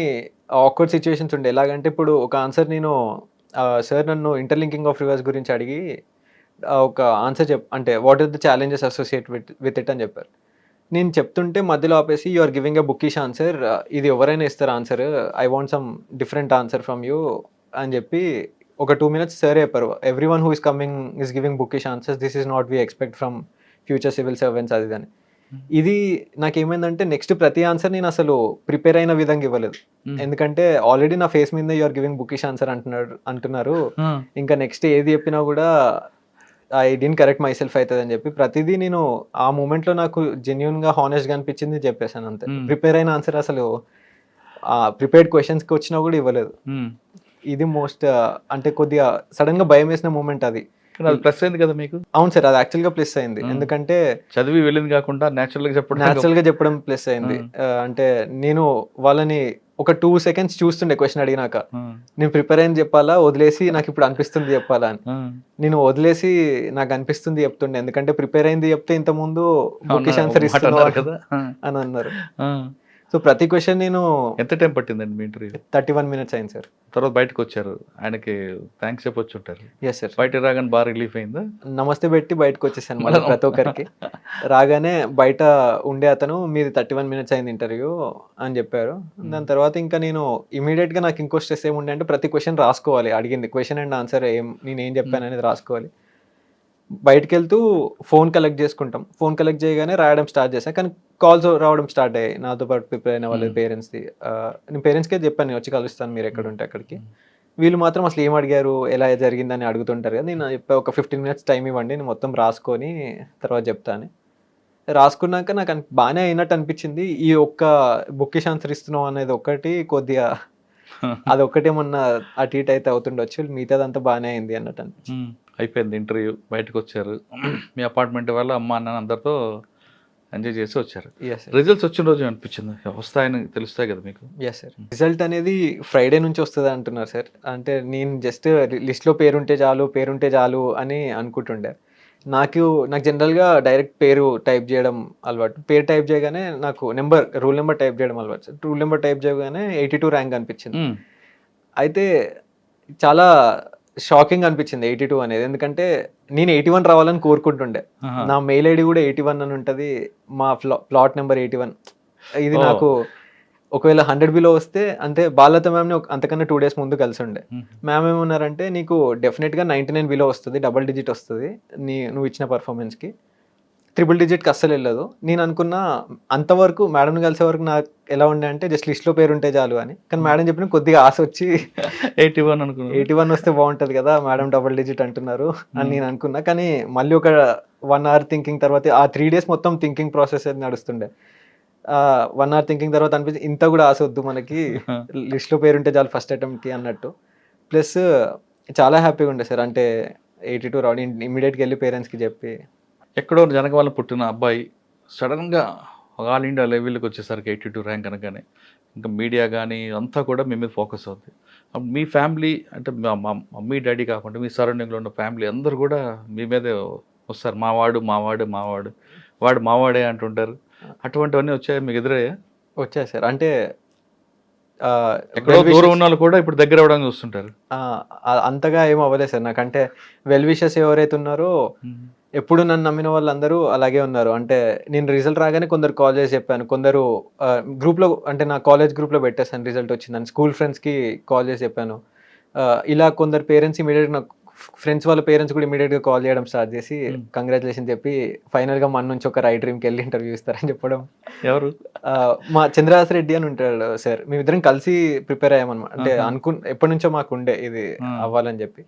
ఆక్వర్డ్ సిచ్యువేషన్స్ ఉండే. ఎలాగంటే ఇప్పుడు ఒక ఆన్సర్ నేను సార్ నన్ను ఇంటర్లింకింగ్ ఆఫ్ రివర్స్ గురించి అడిగి ఒక ఆన్సర్ అంటే what are the challenges associate with it అని చెప్పారు. నేను చెప్తుంటే మధ్యలో ఆపేసి you are giving a bookish answer, ఇది ఎవరైనా ఇస్తారు answer, I want some different answer from you అని చెప్పి ఒక 2 minutes సార్ చెప్పారు, everyone who is coming is giving bookish answers, this is not we expect from future civil servants అది అని. ఇది నాకేమైందంటే నెక్స్ట్ ప్రతి ఆన్సర్ నేను అసలు ప్రిపేర్ అయిన విధంగా ఇవ్వలేదు, ఎందుకంటే ఆల్రెడీ నా ఫేస్ మీద you are giving bookish answer అంటున్నారు, ఇంకా నెక్స్ట్ ఏది చెప్పినా కూడా I didn't correct myself అవుతుంది అని చెప్పి ప్రతిదీ నేను ఆ మూమెంట్లో నాకు జెన్యున్గా హానెస్ట్గా అనిపించింది చెప్పేశాను అంతే. ప్రిపేర్ అయిన ఆన్సర్ అసలు ప్రిపేర్డ్ క్వశ్చన్స్కి వచ్చినా కూడా ఇవ్వలేదు. ఇది మోస్ట్ అంటే కొద్దిగా సడన్గా భయం వేసిన మూమెంట్ అది. అది ప్లస్ అయింది కదా మీకు? అవును సార్, అది యాక్చువల్గా ప్లస్ అయింది, ఎందుకంటే చదివి వెళ్ళింది కాకుండా న్యాచురల్గా చెప్పడం ప్లస్ అయింది. అంటే నేను వాళ్ళని ఒక 2 seconds చూస్తుండే క్వశ్చన్ అడిగినాక, నేను ప్రిపేర్ అయింది చెప్పాలా వదిలేసి నాకు ఇప్పుడు అనిపిస్తుంది చెప్పాలా అని. నేను వదిలేసి నాకు అనిపిస్తుంది చెప్తుండే, ఎందుకంటే ప్రిపేర్ అయింది చెప్తే ఇంత ముందు బుకిష్ ఆన్సర్ ఇస్తున్నారు కదా అని అన్నారు. సో ప్రతి క్వశ్చన్ నేను ఎంత టైం పట్టిందండి మీ ఇంటర్వ్యూ? 31 minutes అయింది సార్. తర్వాత బయటకు వచ్చారు, ఆయనకి థ్యాంక్స్ చెప్పొచ్చు ఉంటారు. Yes sir. బయట రాగానే బాగా రిలీఫ్ అయిందా? నమస్తే పెట్టి బయటకు వచ్చేసాను మళ్ళీ ప్రతి ఒక్కరికి. రాగానే బయట ఉండే అతను మీది 31 minutes అయింది ఇంటర్వ్యూ అని చెప్పారు. దాని తర్వాత ఇంకా నేను ఇమీడియట్గా నాకు ఇంకో స్ట్రెస్ ఏముండే అంటే ప్రతి క్వశ్చన్ రాసుకోవాలి, అడిగింది క్వశ్చన్ అండ్ ఆన్సర్ నేను ఏం చెప్పాను అనేది రాసుకోవాలి. బయటకు వెళ్తూ ఫోన్ కలెక్ట్ చేసుకుంటాం, ఫోన్ కలెక్ట్ చేయగానే రాయడం స్టార్ట్ చేశాను, కానీ కాల్స్ రావడం స్టార్ట్ అయ్యాయి నాతో పాటు ప్రిపేర్ అయిన వాళ్ళ పేరెంట్స్ది. నేను పేరెంట్స్కే చెప్పాను నేను వచ్చి కలుస్తాను మీరు ఎక్కడ ఉంటే అక్కడికి. వీళ్ళు మాత్రం అసలు ఏం అడిగారు ఎలా జరిగిందని అడుగుతుంటారు కదా. నేను చెప్పా ఒక 15 minutes టైం ఇవ్వండి, నేను మొత్తం రాసుకొని తర్వాత చెప్తాను. రాసుకున్నాక నాకు బాగానే అయినట్టు అనిపించింది. ఈ ఒక్క బుకిష్ ఆన్సర్ ఇస్తున్నాం అనేది ఒకటి కొద్దిగా అది ఒక్కటేమన్నా అటు ఇటు అయితే అవుతుండొచ్చు, మిగతాదంతా బాగానే అయింది అన్నట్టు అనిపించింది. అయిపోయింది ఇంటర్వ్యూ, బయటకు వచ్చారు, మీ అపార్ట్మెంట్ వల్ల అమ్మ అన్న అందరితో ఎంజాయ్ చేసి వచ్చారు. రిజల్ట్స్ వచ్చిన రోజు అనిపించింది వస్తాయని తెలుస్తాయి కదా మీకు? Yes sir. రిజల్ట్ అనేది ఫ్రైడే నుంచి వస్తుంది అంటున్నారు సార్. అంటే నేను జస్ట్ లిస్ట్లో పేరుంటే చాలు అని అనుకుంటుండే. నాకు జనరల్గా డైరెక్ట్ పేరు టైప్ చేయడం అలవాటు. పేరు టైప్ చేయగానే నాకు రూల్ నెంబర్ టైప్ చేయడం అలవాటు సార్. రూల్ నెంబర్ టైప్ చేయగానే 82 ర్యాంక్ అనిపించింది. అయితే చాలా షాకింగ్ అనిపించింది 82 అనేది, ఎందుకంటే నేను 81 రావాలని కోరుకుంటుండే. నా మెయిల్ ఐడి కూడా 81 అని ఉంటుంది, మా ప్లాట్ నెంబర్ 81. ఇది నాకు ఒకవేళ 100 బిలో వస్తే అంటే బాలత మ్యామ్ని అంతకన్నా 2 days ముందు కలిసి ఉండే. మ్యామ్ ఏమన్నారంటే నీకు డెఫినెట్గా 99 బిలో వస్తుంది, డబుల్ డిజిట్ వస్తుంది నువ్వు ఇచ్చిన పర్ఫార్మెన్స్కి, 3 digitకి అస్సలు వెళ్ళదు. నేను అనుకున్నా అంతవరకు మేడంని కలిసే వరకు నాకు ఎలా ఉండే అంటే జస్ట్ లిస్ట్లో పేరు ఉంటే చాలు అని. కానీ మేడం చెప్పిన కొద్దిగా ఆశ వచ్చి 81 వస్తే బాగుంటుంది కదా, మేడం డబుల్ డిజిట్ అంటున్నారు అని నేను అనుకున్నా. కానీ మళ్ళీ ఒక 1 hour థింకింగ్ తర్వాత, ఆ 3 days మొత్తం థింకింగ్ ప్రాసెస్ నడుస్తుండే. 1 hour థింకింగ్ తర్వాత అనిపించింది ఇంత కూడా ఆశ వద్దు మనకి, లిస్ట్లో పేరు ఉంటే చాలు ఫస్ట్ అటెంప్ట్కి అన్నట్టు. ప్లస్ చాలా హ్యాపీగా ఉండే సార్, అంటే 82 రావడం. ఇమీడియట్గా వెళ్ళి పేరెంట్స్కి చెప్పి, ఎక్కడో జనగామలో పుట్టిన అబ్బాయి సడన్గా ఆల్ ఇండియా లెవెల్కి వచ్చేసరికి 82 ర్యాంక్ అనగానే ఇంకా మీడియా కానీ అంతా కూడా మీ మీద ఫోకస్ అవుతుంది. మీ ఫ్యామిలీ అంటే మా మమ్మీ డాడీ కాకుండా మీ సరౌండింగ్లో ఉన్న ఫ్యామిలీ అందరూ కూడా మీ మీదే వస్తారు, మావాడు వాడు మావాడే అంటుంటారు. అటువంటివన్నీ వచ్చాయి మీకు ఎదురయ్యా? వచ్చాయి సార్. అంటే ఎక్కడో దూరం ఉన్న వాళ్ళు కూడా ఇప్పుడు దగ్గర అవ్వడానికి చూస్తుంటారు. అంతగా ఏం అవ్వలేదు సార్. నాకంటే వెల్ విషెస్ ఎవరైతే ఉన్నారో ఎప్పుడు నన్ను నమ్మిన వాళ్ళందరూ అలాగే ఉన్నారు. అంటే నేను రిజల్ట్ రాగానే కొందరు కాల్ చేసి చెప్పాను, కొందరు గ్రూప్లో అంటే నా కాలేజ్ గ్రూప్లో పెట్టేస్తాను రిజల్ట్ వచ్చిందని, స్కూల్ ఫ్రెండ్స్కి కాల్ చేసి చెప్పాను. ఇలా కొందరు పేరెంట్స్ ఇమీడియట్గా నాకు ఫ్రెండ్స్ వాళ్ళ పేరెంట్స్ కూడా ఇమీడియట్గా కాల్ చేయడం స్టార్ట్ చేసి కంగ్రాచులేషన్ చెప్పి ఫైనల్గా మన నుంచి ఒక రైట్ డ్రీమ్కి వెళ్ళి ఇంటర్వ్యూ ఇస్తారని చెప్పడం. ఎవరు? మా చంద్రహాస్ రెడ్డి అని ఉంటాడు సార్. మేమిద్దరం కలిసి ప్రిపేర్ అయ్యామన్నమాట. అంటే ఎప్పటి నుంచో మాకు ఉండే ఇది అవ్వాలని చెప్పి.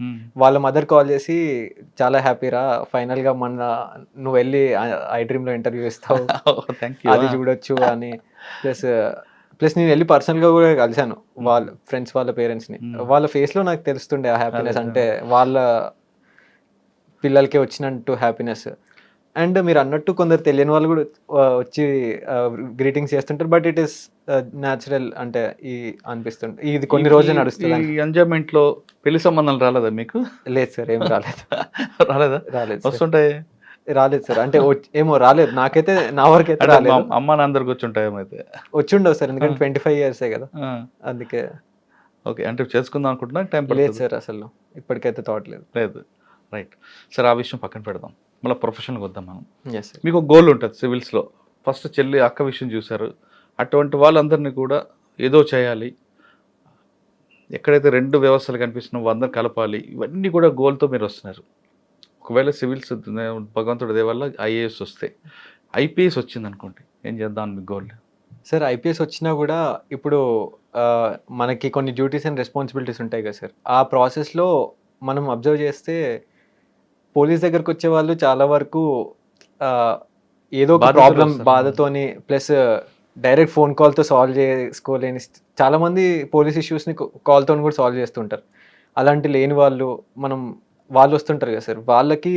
వాళ్ళ మదర్ కాల్ చేసి చాలా హ్యాపీరా, ఫైనల్గా నువ్వు వెళ్ళి ఐ డ్రీమ్లో ఇంటర్వ్యూ ఇస్తావు, అది చూడొచ్చు అని. ప్లస్ నేను వెళ్ళి పర్సనల్గా కూడా కలిశాను వాళ్ళ ఫ్రెండ్స్ వాళ్ళ పేరెంట్స్ని. వాళ్ళ ఫేస్లో నాకు తెలుస్తుండే ఆ హ్యాపీనెస్, అంటే వాళ్ళ పిల్లలకే వచ్చినట్టు హ్యాపీనెస్. అండ్ మీరు అన్నట్టు కొందరు తెలియని వాళ్ళు కూడా వచ్చి గ్రీటింగ్స్ చేస్తుంటారు. బట్ ఇట్ ఈస్ న్యాచురల్, అంటే ఈ అనిపిస్తుంది ఇది కొన్ని రోజులు నడుస్తుంది. ఈ ఎంజాయ్మెంట్ లో పెళ్లి సంబంధాలు రాలేదా మీకు? లేదు సార్, ఏం రాలేదు. రాలేదా? రాలేదు సార్. వస్తుంటాయి. రాలేదు సార్, అంటే ఏమో రాలేదు నాకైతే, నా వరకు అయితే అంటే రాలేదు. అమ్మ నాన్నరికి వచ్చి ఉంటాయి అయితే. వచ్చి ఉండవు సార్, ఎందుకంటే 25 years కదా, అందుకే. ఓకే, అంటే చేసుకుందాం అనుకుంటున్నా, టైం లేదు పడుతుంది. సార్, అసలు ఇప్పటికైతే థాట్ లేదు. లేదు, రైట్. సరే, ఆ విషయం పక్కన పెడదాం, మళ్ళీ ప్రొఫెషన్కి వద్దాం మనం. Yes sir. మీకు గోల్ ఉంటుంది సివిల్స్లో. ఫస్ట్ చెల్లి అక్క విషయం చూశారు. అటువంటి వాళ్ళందరినీ కూడా ఏదో చేయాలి, ఎక్కడైతే రెండు వ్యవస్థలు కనిపిస్తున్నావో అందరూ కలపాలి, ఇవన్నీ కూడా గోల్తో మీరు వస్తున్నారు. ఒకవేళ సివిల్స్ భగవంతుడి దయ వల్ల ఐఏఎస్ వస్తే, ఐపీఎస్ వచ్చింది అనుకోండి, ఏం చేద్దాం మీ గోల్? సార్ ఐపీఎస్ వచ్చినా కూడా ఇప్పుడు మనకి కొన్ని డ్యూటీస్ అండ్ రెస్పాన్సిబిలిటీస్ ఉంటాయి కదా సార్. ఆ ప్రాసెస్లో మనం అబ్జర్వ్ చేస్తే పోలీస్ దగ్గరకు వచ్చే వాళ్ళు చాలా వరకు ఏదో ఒక బాధితులు ప్రాబ్లం వస్తారు. బాధతోని, ప్లస్ డైరెక్ట్ ఫోన్ కాల్తో సాల్వ్ చేసుకోలేని చాలామంది పోలీస్ ఇష్యూస్ని కాల్తో కూడా సాల్వ్ చేస్తుంటారు. అలాంటి లేని వాళ్ళు వస్తుంటారు కదా సార్, వాళ్ళకి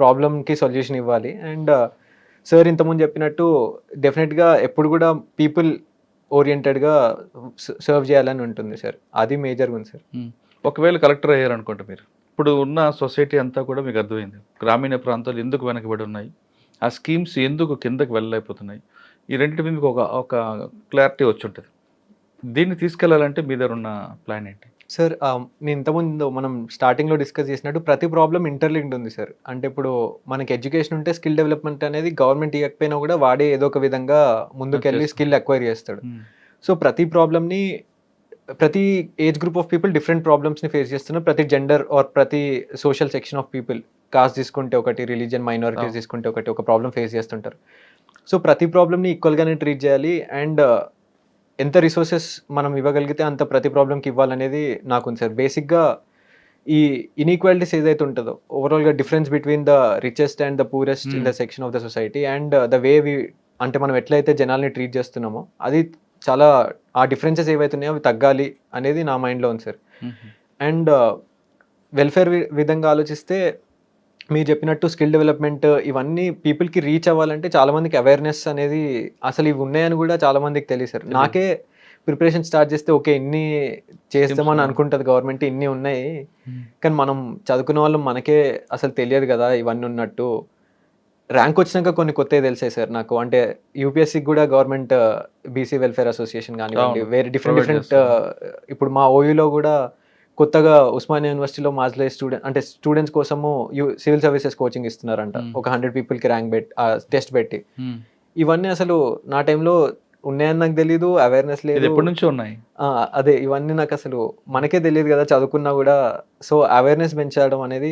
ప్రాబ్లమ్కి సొల్యూషన్ ఇవ్వాలి. అండ్ సార్ ఇంతకుముందు చెప్పినట్టు డెఫినెట్గా ఎప్పుడు కూడా పీపుల్ ఓరియంటెడ్గా సర్వ్ చేయాలని ఉంటుంది సార్, అది మేజర్గా ఉంది సార్. ఒకవేళ కలెక్టర్ అయ్యారు అనుకోండి మీరు, ఇప్పుడు ఉన్న సొసైటీ అంతా కూడా మీకు అర్థమైంది, గ్రామీణ ప్రాంతాలు ఎందుకు వెనకబడి ఉన్నాయి, ఆ స్కీమ్స్ ఎందుకు కిందకి వెళ్ళలేకపోతున్నాయి, ఈ రెండింటి మీద మీకు ఒక క్లారిటీ వచ్చి ఉంటుంది. దీన్ని తీసుకెళ్లాలంటే మీ దగ్గర ఉన్న ప్లాన్ ఏంటి? సార్ నేను ఇంతకుముందు మనం స్టార్టింగ్లో డిస్కస్ చేసినట్టు ప్రతి ప్రాబ్లం ఇంటర్లింక్డ్ ఉంది సార్. అంటే ఇప్పుడు మనకి ఎడ్యుకేషన్ ఉంటే స్కిల్ డెవలప్మెంట్ అనేది గవర్నమెంట్ ఇవ్వకపోయినా కూడా వాడే ఏదో ఒక విధంగా ముందుకెళ్ళి స్కిల్ అక్వైర్ చేస్తాడు. సో ప్రతి ప్రాబ్లమ్ని, ప్రతి age group of people different ప్రాబ్లమ్స్ని ఫేస్ చేస్తున్నారు. ప్రతి జెండర్ ఆర్ ప్రతి social section of people, cost తీసుకుంటే ఒకటి, రిలీజియన్ మైనారిటీస్ తీసుకుంటే ఒకటి, ఒక ప్రాబ్లం ఫేస్ చేస్తుంటారు. సో ప్రతి ప్రాబ్లమ్ని ఈక్వల్గానే ట్రీట్ చేయాలి. అండ్ ఎంత రిసోర్సెస్ మనం ఇవ్వగలిగితే అంత ప్రతి ప్రాబ్లంకి ఇవ్వాలనేది నాకు ఉంది సార్. బేసిక్గా ఈ ఇన్ఈక్వాలిటీస్ ఏదైతే ఉంటుందో, ఓవరాల్గా difference between the richest and the poorest in the section of the society, and the way అంటే మనం ఎట్లయితే జనాల్ని ట్రీట్ చేస్తున్నామో అది చాలా, ఆ డిఫరెన్సెస్ ఏవైతే ఉన్నాయో అవి తగ్గాలి అనేది నా మైండ్లో ఉంది సార్. అండ్ వెల్ఫేర్ విధంగా ఆలోచిస్తే మీరు చెప్పినట్టు స్కిల్ డెవలప్మెంట్ ఇవన్నీ పీపుల్కి రీచ్ అవ్వాలంటే చాలామందికి అవేర్నెస్ అనేది అసలు ఇవి ఉన్నాయని కూడా చాలామందికి తెలియదు సార్. నాకే ప్రిపరేషన్ స్టార్ట్ చేస్తే ఓకే ఇన్ని చేస్తామని అనుకుంటుంది గవర్నమెంట్, ఇన్ని ఉన్నాయి, కానీ మనం చదువుకున్న వాళ్ళు మనకే అసలు తెలియదు కదా ఇవన్నీ ఉన్నట్టు. ర్యాంక్ వచ్చినాక కొన్ని కొత్తవి తెలిసాయి సార్ నాకు. అంటే యూపీఎస్సీకి కూడా గవర్నమెంట్ బీసీ వెల్ఫేర్ అసోసియేషన్ కానివ్వండి, వేరే డిఫరెంట్ ఇప్పుడు మా ఓయూలో కూడా కొత్తగా ఉస్మానియా యూనివర్సిటీలో మాజ్లే స్టూడెంట్స్ కోసము సివిల్ సర్వీసెస్ కోచింగ్ ఇస్తున్నారంట, ఒక 100 పీపుల్కి ర్యాంక్ టెస్ట్ పెట్టి. ఇవన్నీ అసలు నా టైంలో ఉన్నాయని నాకు తెలీదు, అవేర్నెస్ లేదు. ఎప్పటి నుంచి ఉన్నాయి అదే, ఇవన్నీ నాకు అసలు మనకే తెలియదు కదా చదువుకున్నా కూడా. సో అవేర్నెస్ పెంచడం అనేది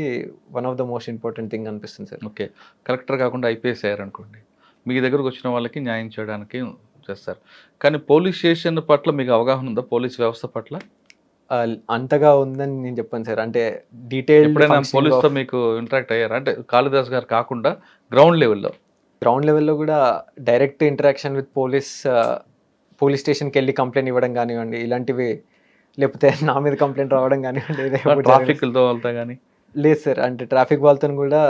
one of the most important thing అనిపిస్తుంది సార్. ఓకే, కలెక్టర్ కాకుండా ఐపీఎస్ అయ్యారనుకోండి, మీ దగ్గరకు వచ్చిన వాళ్ళకి న్యాయం చేయడానికి చేస్తారు. కానీ పోలీస్ స్టేషన్ పట్ల మీకు అవగాహన ఉందా? పోలీస్ వ్యవస్థ పట్ల అంతగా ఉందని నేను చెప్పాను సార్. అంటే డీటెయిల్ ఎప్పుడైనా పోలీస్తో మీకు ఇంటరాక్ట్ అయ్యారా? అంటే కాళిదాస్ గారు కాకుండా గ్రౌండ్ లెవెల్లో కూడా డైరెక్ట్ ఇంటరాక్షన్ విత్ పోలీస్ స్టేషన్కి వెళ్ళి కంప్లైంట్ ఇవ్వడం కానివ్వండి, ఇలాంటివి, లేకపోతే నా మీద కంప్లైంట్ రావడం కానివ్వండి, ట్రాఫిక్లతో వెళ్తా కానీ లేదు సార్. అంటే ట్రాఫిక్ వాళ్ళతో కూడా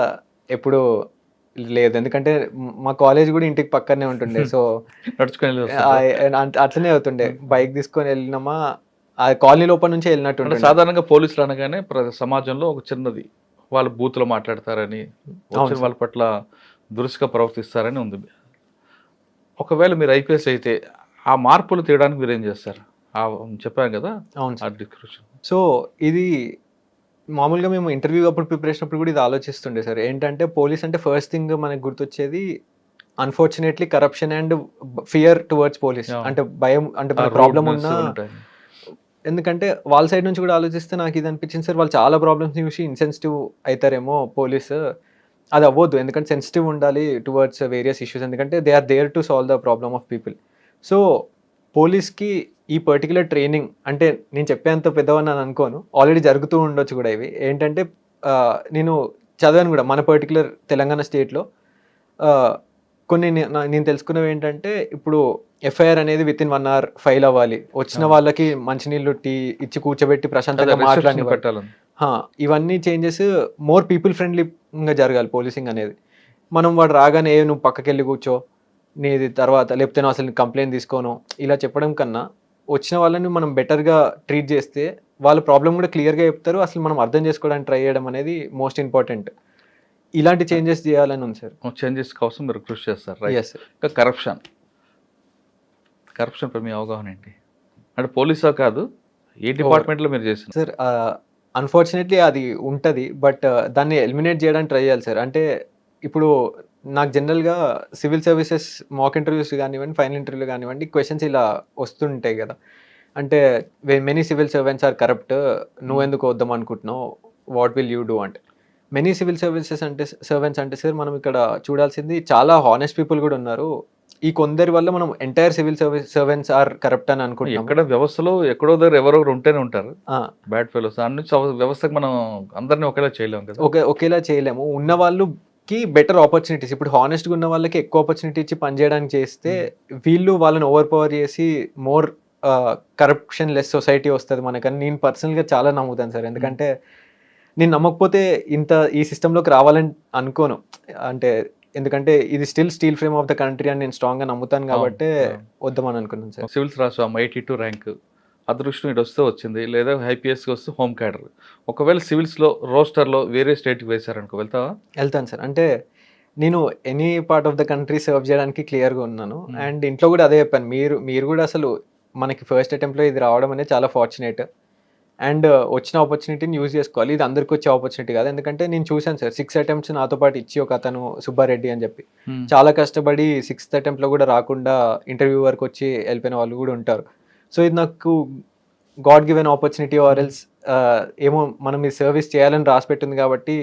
ఎప్పుడు లేదు, ఎందుకంటే మా కాలేజ్ కూడా ఇంటికి పక్కనే ఉంటుండే. సో నడుచుకొని అట్లనే అవుతుండే, బైక్ తీసుకొని వెళ్ళినామా ఆ కాలనీ లోపల నుంచి వెళ్ళినట్టు. సాధారణంగా పోలీసులు అనగానే సమాజంలో ఒక చిన్నది, వాళ్ళు బూతులు మాట్లాడతారని, వచ్చిన వాళ్ళ పట్ల దురుసుగా ప్రవర్తిస్తారని ఉంది. ఒకవేళ మీరు ఐపీఎస్ అయితే ఆ మార్పులు తీయడానికి మీరు ఏం చేస్తారు? చెప్పాను కదా. అవును సార్. సో ఇది మామూలుగా మేము ఇంటర్వ్యూ అప్పుడు ప్రిపరేషన్ అప్పుడు కూడా ఇది ఆలోచిస్తుండే సార్. ఏంటంటే పోలీస్ అంటే ఫస్ట్ థింగ్ మనకు గుర్తొచ్చేది unfortunately corruption and fear towards police. అంటే భయం, అంటే ప్రాబ్లం ఉన్నా, ఎందుకంటే వాళ్ళ సైడ్ నుంచి కూడా ఆలోచిస్తే నాకు ఇది అనిపించింది సార్, వాళ్ళు చాలా ప్రాబ్లమ్స్ చూసి ఇన్సెన్సిటివ్ అవుతారేమో పోలీస్. అది అవ్వద్దు, ఎందుకంటే సెన్సిటివ్ ఉండాలి టువర్డ్స్ వేరియస్ ఇష్యూస్, ఎందుకంటే they are there to solve the problem of people. So పోలీస్కి ఈ పర్టికులర్ ట్రైనింగ్, అంటే నేను చెప్పేంత పెద్దవని నేను అనుకోను, ఆల్రెడీ జరుగుతూ ఉండొచ్చు కూడా. ఇవి ఏంటంటే నేను చదివాను కూడా మన పర్టికులర్ తెలంగాణ స్టేట్లో కొన్ని నేను తెలుసుకున్నవి ఏంటంటే, ఇప్పుడు ఎఫ్ఐఆర్ అనేది విత్ ఇన్ 1 hour ఫైల్ అవ్వాలి, వచ్చిన వాళ్ళకి మంచినీళ్ళు టీ ఇచ్చి కూర్చోబెట్టి ప్రశాంతంగా మాట్లాడి, ఇవన్నీ చేంజెస్ మోర్ పీపుల్ ఫ్రెండ్లీగా జరగాలి పోలీసింగ్ అనేది. మనం వాడు రాగానే నువ్వు పక్కకెళ్ళి కూర్చో నీది తర్వాత లేకపోతే నువ్వు అసలు కంప్లైంట్ తీసుకోను ఇలా చెప్పడం కన్నా వచ్చిన వాళ్ళని మనం బెటర్గా ట్రీట్ చేస్తే వాళ్ళ ప్రాబ్లం కూడా క్లియర్గా చెప్తారు. అసలు మనం అర్థం చేసుకోవడానికి ట్రై చేయడం అనేది మోస్ట్ ఇంపార్టెంట్. ఇలాంటి చేంజెస్ చేయాలని ఉంది సార్. చేంజెస్ కోసం మీరు కృషి చేస్తారు, రైట్? Yes sir. ఇంకా కరప్షన్ పై మీ అవగాహన ఏంటి? అంటే పోలీసా కాదు, ఏ డిపార్ట్మెంట్లో మీరు చేసిన? సార్ అన్ఫార్చునేట్లీ అది ఉంటుంది. బట్ దాన్ని ఎలిమినేట్ చేయడానికి ట్రై చేయాలి సార్. అంటే ఇప్పుడు నాకు జనరల్గా సివిల్ సర్వీసెస్ మాక్ ఇంటర్వ్యూస్ కానివ్వండి, ఫైనల్ ఇంటర్వ్యూలు కానివ్వండి, క్వశ్చన్స్ ఇలా వస్తుంటాయి కదా. అంటే many civil servants are corrupt, నువ్వెందుకు వద్దాం అనుకుంటున్నావు, వాట్ విల్ యూ డూ అంటే. మెనీ సివిల్ సర్వెంట్స్ అంటే సార్ మనం ఇక్కడ చూడాల్సింది చాలా హానెస్ట్ పీపుల్ కూడా ఉన్నారు. ఈ కొందరి వల్ల మనం entire civil servants are corrupt అని అనుకుంటున్నాం. ఎక్కడ వ్యవస్థలో ఎక్కడో దగ్గర ఎవరో ఒకరు ఉంటేనే ఉంటారు బ్యాడ్ ఫెలోస్. దాని నుంచి వ్యవస్థకు మనం అందరినీ ఒకేలా చేయలేము కదా. ఒకేలా చేయలేము. ఉన్న వాళ్ళకి బెటర్ ఆపర్చునిటీస్, ఇప్పుడు హానెస్ట్గా ఉన్న వాళ్ళకి ఎక్కువ ఆపర్చునిటీ ఇచ్చి పనిచేయడానికి చేస్తే వీళ్ళు వాళ్ళని ఓవర్ పవర్ చేసి మోర్ కరప్షన్ లెస్ సొసైటీ వస్తుంది మనకని నేను పర్సనల్గా చాలా నమ్ముతాను సార్. ఎందుకంటే నేను నమ్మకపోతే ఈ సిస్టంలోకి రావాలని అనుకోను. అంటే ఎందుకంటే ఇది steel frame of the country అని నేను స్ట్రాంగ్గా నమ్ముతాను కాబట్టి వద్దామని అనుకున్నాను సార్. సివిల్స్ రాసాం 82 ర్యాంక్, అదృష్టం ఇటు వస్తే వచ్చింది, లేదా ఐపీఎస్కి వస్తే హోమ్ క్యాడర్. ఒకవేళ సివిల్స్లో రోస్టర్లో వేరే స్టేట్కి వేశారనుకో వెళ్తావా? వెళ్తాను సార్. అంటే నేను any part of the country serve చేయడానికి క్లియర్గా ఉన్నాను. అండ్ ఇంట్లో కూడా అదే చెప్పాను. మీరు కూడా అసలు మనకి ఫస్ట్ అటెంప్ట్లో ఇది రావడం అనేది చాలా ఫార్చునేట్. అండ్ వచ్చిన ఆపర్చునిటీని యూజ్ చేసుకోవాలి. ఇది అందరికి వచ్చే ఆపర్చునిటీ కాదు. ఎందుకంటే నేను చూశాను సార్ 6 అటెంప్ట్స్ నాతో పాటు ఇచ్చి ఒక అతను సుబ్బారెడ్డి అని చెప్పి చాలా కష్టపడి 6th అటెంప్ట్లో కూడా రాకుండా ఇంటర్వ్యూ వరకు వచ్చి వెళ్ళిపోయిన వాళ్ళు కూడా ఉంటారు. సో ఇది నాకు God given opportunity or else ఏమో మనం ఈ సర్వీస్ చేయాలని రాసి పెట్టింది కాబట్టి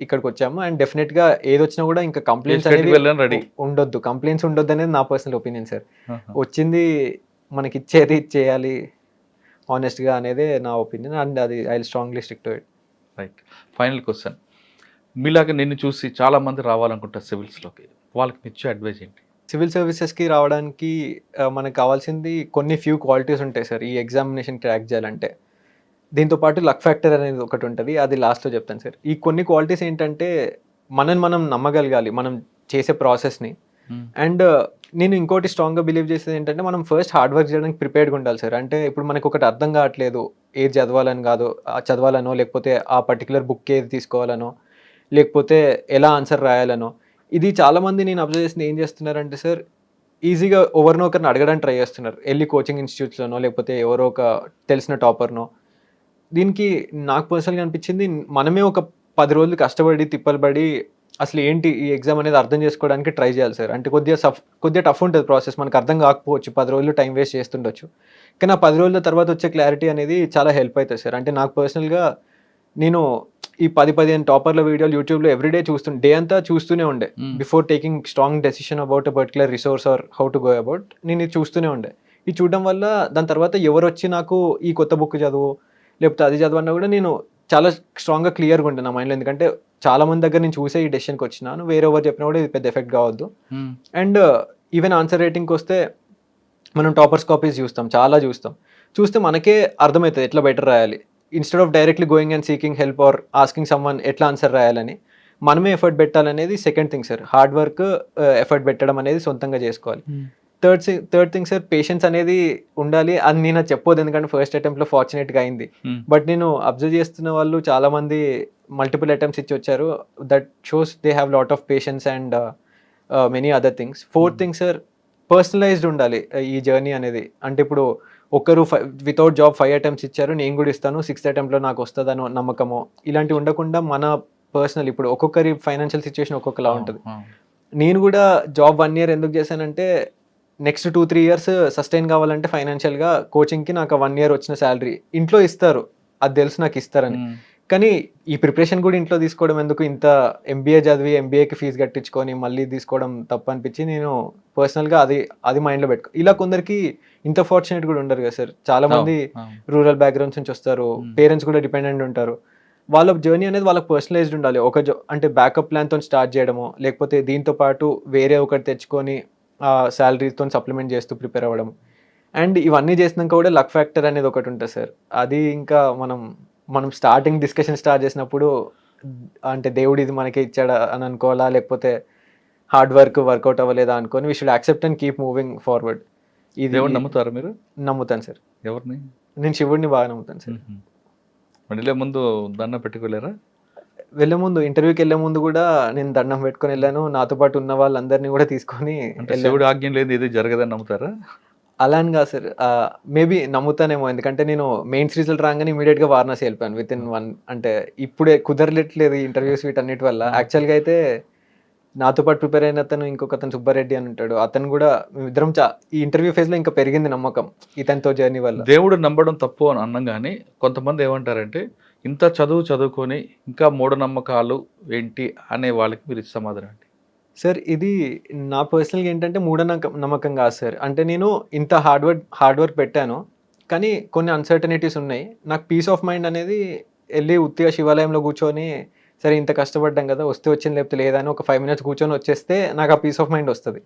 ఇక్కడికి వచ్చాము. అండ్ డెఫినెట్గా ఏది వచ్చినా కూడా ఇంకా కంప్లైంట్స్ అనేది ఉండొద్దు. కంప్లైంట్స్ ఉండొద్దు అనేది నా పర్సనల్ ఒపీనియన్ సార్. వచ్చింది మనకి ఇచ్చేది చేయాలి హానెస్ట్గా అనేది నా ఒపీనియన్. అండ్ అది I strongly stick to it. Right. Final question, మీలాగా నిన్ను చూసి చాలా మంది రావాలనుకుంటారు సివిల్స్లోకి, వాళ్ళకి ఇచ్చే అడ్వైజ్ ఏంటి? సివిల్ సర్వీసెస్కి రావడానికి మనకు కావాల్సింది కొన్ని ఫ్యూ క్వాలిటీస్ ఉంటాయి సార్ ఈ ఎగ్జామినేషన్ క్రాక్ చేయాలంటే. దీంతోపాటు లక్ ఫ్యాక్టర్ అనేది ఒకటి ఉంటుంది, అది లాస్ట్లో చెప్తాను సార్. ఈ కొన్ని క్వాలిటీస్ ఏంటంటే మనం నమ్మగలగాలి మనం చేసే ప్రాసెస్ని. అండ్ నేను ఇంకోటి స్ట్రాంగ్గా బిలీవ్ చేసేది ఏంటంటే మనం ఫస్ట్ హార్డ్ వర్క్ చేయడానికి ప్రిపేర్డ్గా ఉండాలి సార్. అంటే ఇప్పుడు మనకు ఒకటి అర్థం కావట్లేదు, ఏది చదవాలని కాదు చదవాలనో, లేకపోతే ఆ పర్టికులర్ బుక్ ఏది తీసుకోవాలనో, లేకపోతే ఎలా ఆన్సర్ రాయాలనో. ఇది చాలామంది నేను అబ్జర్వ్ చేసింది ఏం చేస్తున్నారంటే సార్ ఈజీగా ఎవరినో ఒకరిని అడగడానికి ట్రై చేస్తున్నారు, వెళ్ళి కోచింగ్ ఇన్స్టిట్యూట్స్లోనో లేకపోతే ఎవరో ఒక తెలిసిన టాపర్నో. దీనికి నాకు పర్సనల్గా అనిపించింది మనమే ఒక 10 రోజులు కష్టపడి తిప్పలు పడి అసలు ఏంటి ఈ ఎగ్జామ్ అనేది అర్థం చేసుకోవడానికి ట్రై చేయాలి సార్. అంటే కొద్దిగా టఫ్ ఉంటుంది ప్రాసెస్, మనకు అర్థం కాకపోవచ్చు, 10 రోజులు టైం వేస్ట్ చేస్తుండొచ్చు. కానీ ఆ 10 రోజుల తర్వాత వచ్చే క్లారిటీ అనేది చాలా హెల్ప్ అవుతుంది సార్. అంటే నాకు పర్సనల్గా నేను ఈ 10-15 టాపర్ల వీడియోలు యూట్యూబ్లో ఎవ్రీడే డే అంతా చూస్తూనే ఉండే. Before taking strong decision about a particular resource or how to go about, నేను ఇది చూస్తూనే ఉండే. ఇది చూడడం వల్ల దాని తర్వాత ఎవరు వచ్చి నాకు ఈ కొత్త బుక్ చదువు లేకపోతే అది చదవన్నా కూడా నేను చాలా స్ట్రాంగ్గా క్లియర్గా ఉంటాను నా మైండ్లో. ఎందుకంటే చాలా మంది దగ్గర నేను చూసే ఈ డెసిషన్కి వచ్చినాను, వేరే ఎవరు చెప్పినా కూడా ఇది పెద్ద ఎఫెక్ట్ కావద్దు. అండ్ ఈవెన్ ఆన్సర్ రేటింగ్కి వస్తే మనం టాపర్స్ కాపీస్ చాలా చూస్తే మనకే అర్థమవుతుంది ఎట్లా బెటర్ రాయాలి. Instead of directly going and seeking help or asking someone ఎట్లా ఆన్సర్ రాయాలని మనమే ఎఫర్ట్ పెట్టాలనేది second thing sir. Hard work effort పెట్టడం అనేది సొంతంగా చేసుకోవాలి. థర్డ్ థింగ్ సార్, పేషెన్స్ అనేది ఉండాలి. అది నేను చెప్పొద్దు ఎందుకంటే ఫస్ట్ అటెంప్ట్లో ఫార్చునేట్గా అయింది. బట్ నేను అబ్జర్వ్ చేస్తున్న వాళ్ళు చాలా మంది మల్టిపుల్ అటెంప్ట్స్ ఇచ్చి వచ్చారు. That shows they have lot of patience and many other things. Fourth thing sir, personalised ఉండాలి ఈ జర్నీ అనేది. అంటే ఇప్పుడు ఒకరు వితౌట్ జాబ్ 5 అటెంప్ట్స్ ఇచ్చారు, నేను కూడా ఇస్తాను 6th అటెంప్ట్లో నాకు వస్తుందనో నమ్మకమో ఇలాంటివి ఉండకుండా మన పర్సనల్ ఇప్పుడు ఒక్కొక్కరి ఫైనాన్షియల్ సిచ్యువేషన్ ఒక్కొక్కలా ఉంటుంది. నేను కూడా జాబ్ 1 year ఎందుకు చేశానంటే నెక్స్ట్ 2-3 years సస్టైన్ కావాలంటే ఫైనాన్షియల్గా కోచింగ్కి నాకు 1 year వచ్చిన శాలరీ ఇంట్లో ఇస్తారు, అది తెలుసు నాకు ఇస్తారని. కానీ ఈ ప్రిపరేషన్ కూడా ఇంట్లో తీసుకోవడం ఎందుకు, ఇంత ఎంబీఏ చదివి ఎంబీఏకి ఫీజు కట్టించుకొని మళ్ళీ తీసుకోవడం తప్పు అనిపించి నేను పర్సనల్గా అది మైండ్లో పెట్టుకో. ఇలా కొందరికి ఇంత ఫార్చునేట్ కూడా ఉండరు కదా సార్. చాలా మంది రూరల్ బ్యాక్గ్రౌండ్స్ నుంచి వస్తారు, పేరెంట్స్ కూడా డిపెండెంట్ ఉంటారు. వాళ్ళ జర్నీ అనేది వాళ్ళకి పర్సనలైజ్డ్ ఉండాలి. అంటే బ్యాకప్ ప్లాన్తో స్టార్ట్ చేయడము, లేకపోతే దీంతో పాటు వేరే ఒకటి తెచ్చుకొని శాలరీతో సప్లిమెంట్ చేస్తూ ప్రిపేర్ అవ్వడం. అండ్ ఇవన్నీ చేసినాక కూడా లక్ ఫ్యాక్టర్ అనేది ఒకటి ఉంటుంది సార్. అది ఇంకా మనం స్టార్టింగ్ డిస్కషన్ స్టార్ట్ చేసినప్పుడు అంటే దేవుడు ఇది మనకే ఇచ్చాడా అని అనుకోవాలా, లేకపోతే హార్డ్ వర్కౌట్ అవ్వలేదా అనుకొని we should accept and keep moving forward. ఇది దేవుడు నమ్ముతారా మీరు? నమ్ముతాను సార్. ఎవరిని? నేను శివుడిని బాగా నమ్ముతాను సార్. వెళ్ళే ముందు దండం పెట్టుకోలేరా? వెళ్ళే ముందు, ఇంటర్వ్యూకి వెళ్ళే ముందు కూడా నేను దండం పెట్టుకొని వెళ్ళాను. నాతో పాటు ఉన్న వాళ్ళందరినీ కూడా తీసుకొని అంటే శివుడు ఆజ్ఞ లేదు ఇది జరగదని నమ్ముతారా? అలా అని కాదు సార్. మేబీ నమ్ముతానేమో, ఎందుకంటే నేను మెయిన్స్ రిజల్ట్ రాగానే ఇమీడియట్గా వారణాసి వెళ్ళిపోయాను విత్ ఇన్ 1, అంటే ఇప్పుడే కుదరట్లేదు ఇంటర్వ్యూస్ వీటన్నిటి వల్ల. యాక్చువల్గా అయితే నాతో పాటు ప్రిపేర్ అయిన అతను, ఇంకొక అతను సుబ్బారెడ్డి అని ఉంటాడు, అతను కూడా మేమిద్దరం ఈ ఇంటర్వ్యూ ఫేజ్లో ఇంకా పెరిగింది నమ్మకం ఇతనితో జర్నీ వల్ల. దేవుడు నమ్మడం తప్పు అని అన్నాం, కానీ కొంతమంది ఏమంటారంటే ఇంత చదువుకొని ఇంకా మూఢనమ్మకాలు ఏంటి అనే వాళ్ళకి మీరు ఇచ్చే సమాధానం ఏంటి? సార్ ఇది నా పర్సనల్గా ఏంటంటే నమ్మకం కాదు సార్. అంటే నేను ఇంత హార్డ్ వర్క్ పెట్టాను, కానీ కొన్ని అన్సర్టనిటీస్ ఉన్నాయి. నాకు పీస్ ఆఫ్ మైండ్ అనేది వెళ్ళి ఉత్తిగా శివాలయంలో కూర్చొని సరే ఇంత కష్టపడ్డాం కదా, వస్తే వచ్చింది లేకపోతే లేదని ఒక 5 minutes కూర్చొని వచ్చేస్తే నాకు ఆ పీస్ ఆఫ్ మైండ్ వస్తుంది.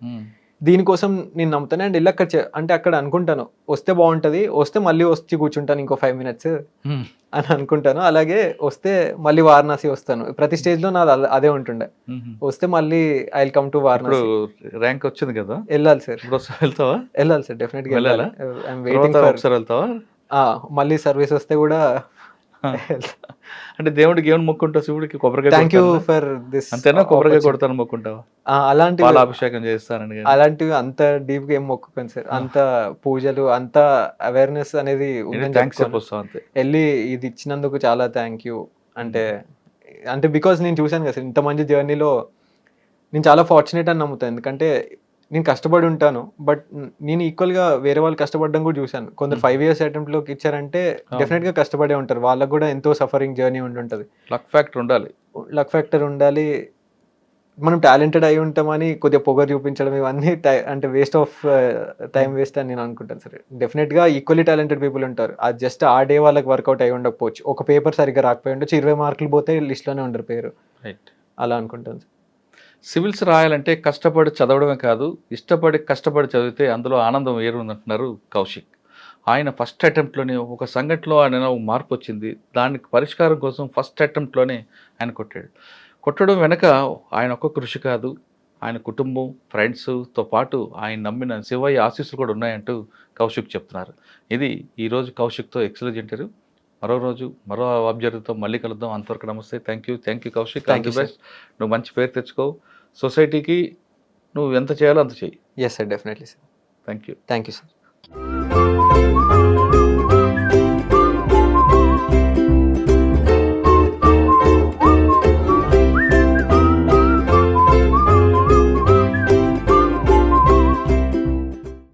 దీనికోసం నేను నమ్ముతాను. అండ్ వెళ్ళి అంటే అక్కడ అనుకుంటాను వస్తే బాగుంటుంది, వస్తే మళ్ళీ వచ్చి కూర్చుంటాను ఇంకో 5 minutes అని అనుకుంటాను. అలాగే వస్తే మళ్ళీ వారణాసి వస్తాను. ప్రతి స్టేజ్లో నాది అదే ఉంటుండే, వస్తే మళ్ళీ I will come to Varanasi. Rank వచ్చింది కదా, వెళ్ళాలి సార్. వెళ్తావా? వెళ్ళాలి సార్, డెఫినెట్గా వెళ్ళాలి. ఒకసారి వెళ్తావా? మళ్ళీ సర్వీస్ వస్తే కూడా. అంటే దేవుడికి ఏమైనా మొక్కుంటావు? శివుడికి కొబ్బరికాయ. Thank you for this. అంతేనా? కొబ్బరికాయ కొడతాను మొక్కుంటావా? అలాంటివి పాలాభిషేకం చేస్తానని. అలాంటివి అంత డీప్ గా ఏం మొక్కుకోండి సార్. అంత పూజలు, అంత అవేర్నెస్ అనేది వెళ్ళి ఇది ఇచ్చినందుకు చాలా థ్యాంక్ యూ. అంటే బికాస్ నేను చూశాను కదా సార్ ఇంత మంచి జర్నీలో, నేను చాలా ఫార్చునేట్ అని నమ్ముతాను. ఎందుకంటే నేను కష్టపడి ఉంటాను, బట్ నేను ఈక్వల్గా వేరే వాళ్ళు కష్టపడడం కూడా చూశాను. కొందరు 5 years అటెంప్ట్లోకి ఇచ్చారంటే డెఫినెట్గా కష్టపడే ఉంటారు. వాళ్ళకు కూడా ఎంతో సఫరింగ్ జర్నీ ఉంటుంది. లక్ ఫ్యాక్టర్ ఉండాలి. మనం టాలెంటెడ్ అయి ఉంటామని కొద్దిగా పొగరు చూపించడం ఇవన్నీ అంటే వేస్ట్ ఆఫ్ టైం వేస్ట్ అని నేను అనుకుంటాను సార్. డెఫినెట్గా ఈక్వల్లీ టాలెంటెడ్ పీపుల్ ఉంటారు. అది జస్ట్ ఆ డే వాళ్ళకి వర్కౌట్ అయి ఉండకపోవచ్చు. ఒక పేపర్ సరిగ్గా రాకపోయి ఉండొచ్చు, 20 marks పోతే లిస్ట్లోనే ఉండరు పేరు. అలా అనుకుంటాను సార్. సివిల్స్ రాయాలంటే కష్టపడి చదవడమే కాదు, కష్టపడి చదివితే అందులో ఆనందం వేరుందంటున్నారు కౌశిక్. ఆయన ఫస్ట్ అటెంప్ట్లోనే ఒక సంఘటనలో ఆయన మార్పు వచ్చింది, దానికి పరిష్కారం కోసం ఫస్ట్ అటెంప్ట్లోనే ఆయన కొట్టడం వెనక ఆయన ఒక్క కృషి కాదు, ఆయన కుటుంబం, ఫ్రెండ్స్తో పాటు ఆయన నమ్మిన శివయ్య ఆశీస్సులు కూడా ఉన్నాయంటూ కౌశిక్ చెప్తున్నారు. ఇది ఈరోజు కౌశిక్తో ఎక్సలెంట్ ఇంటర్వ్యూ. మరో రోజు మరో అబ్జర్వర్తో మళ్ళీ కలుద్దాం. అంతవరకు నమస్తే. Thank you Kaushik. All the best. నువ్వు మంచి పేరు తెచ్చుకో. సొసైటీకి నువ్వు ఎంత చేయాలో అంత చెయ్యి. Yes sir, definitely sir. Thank you sir.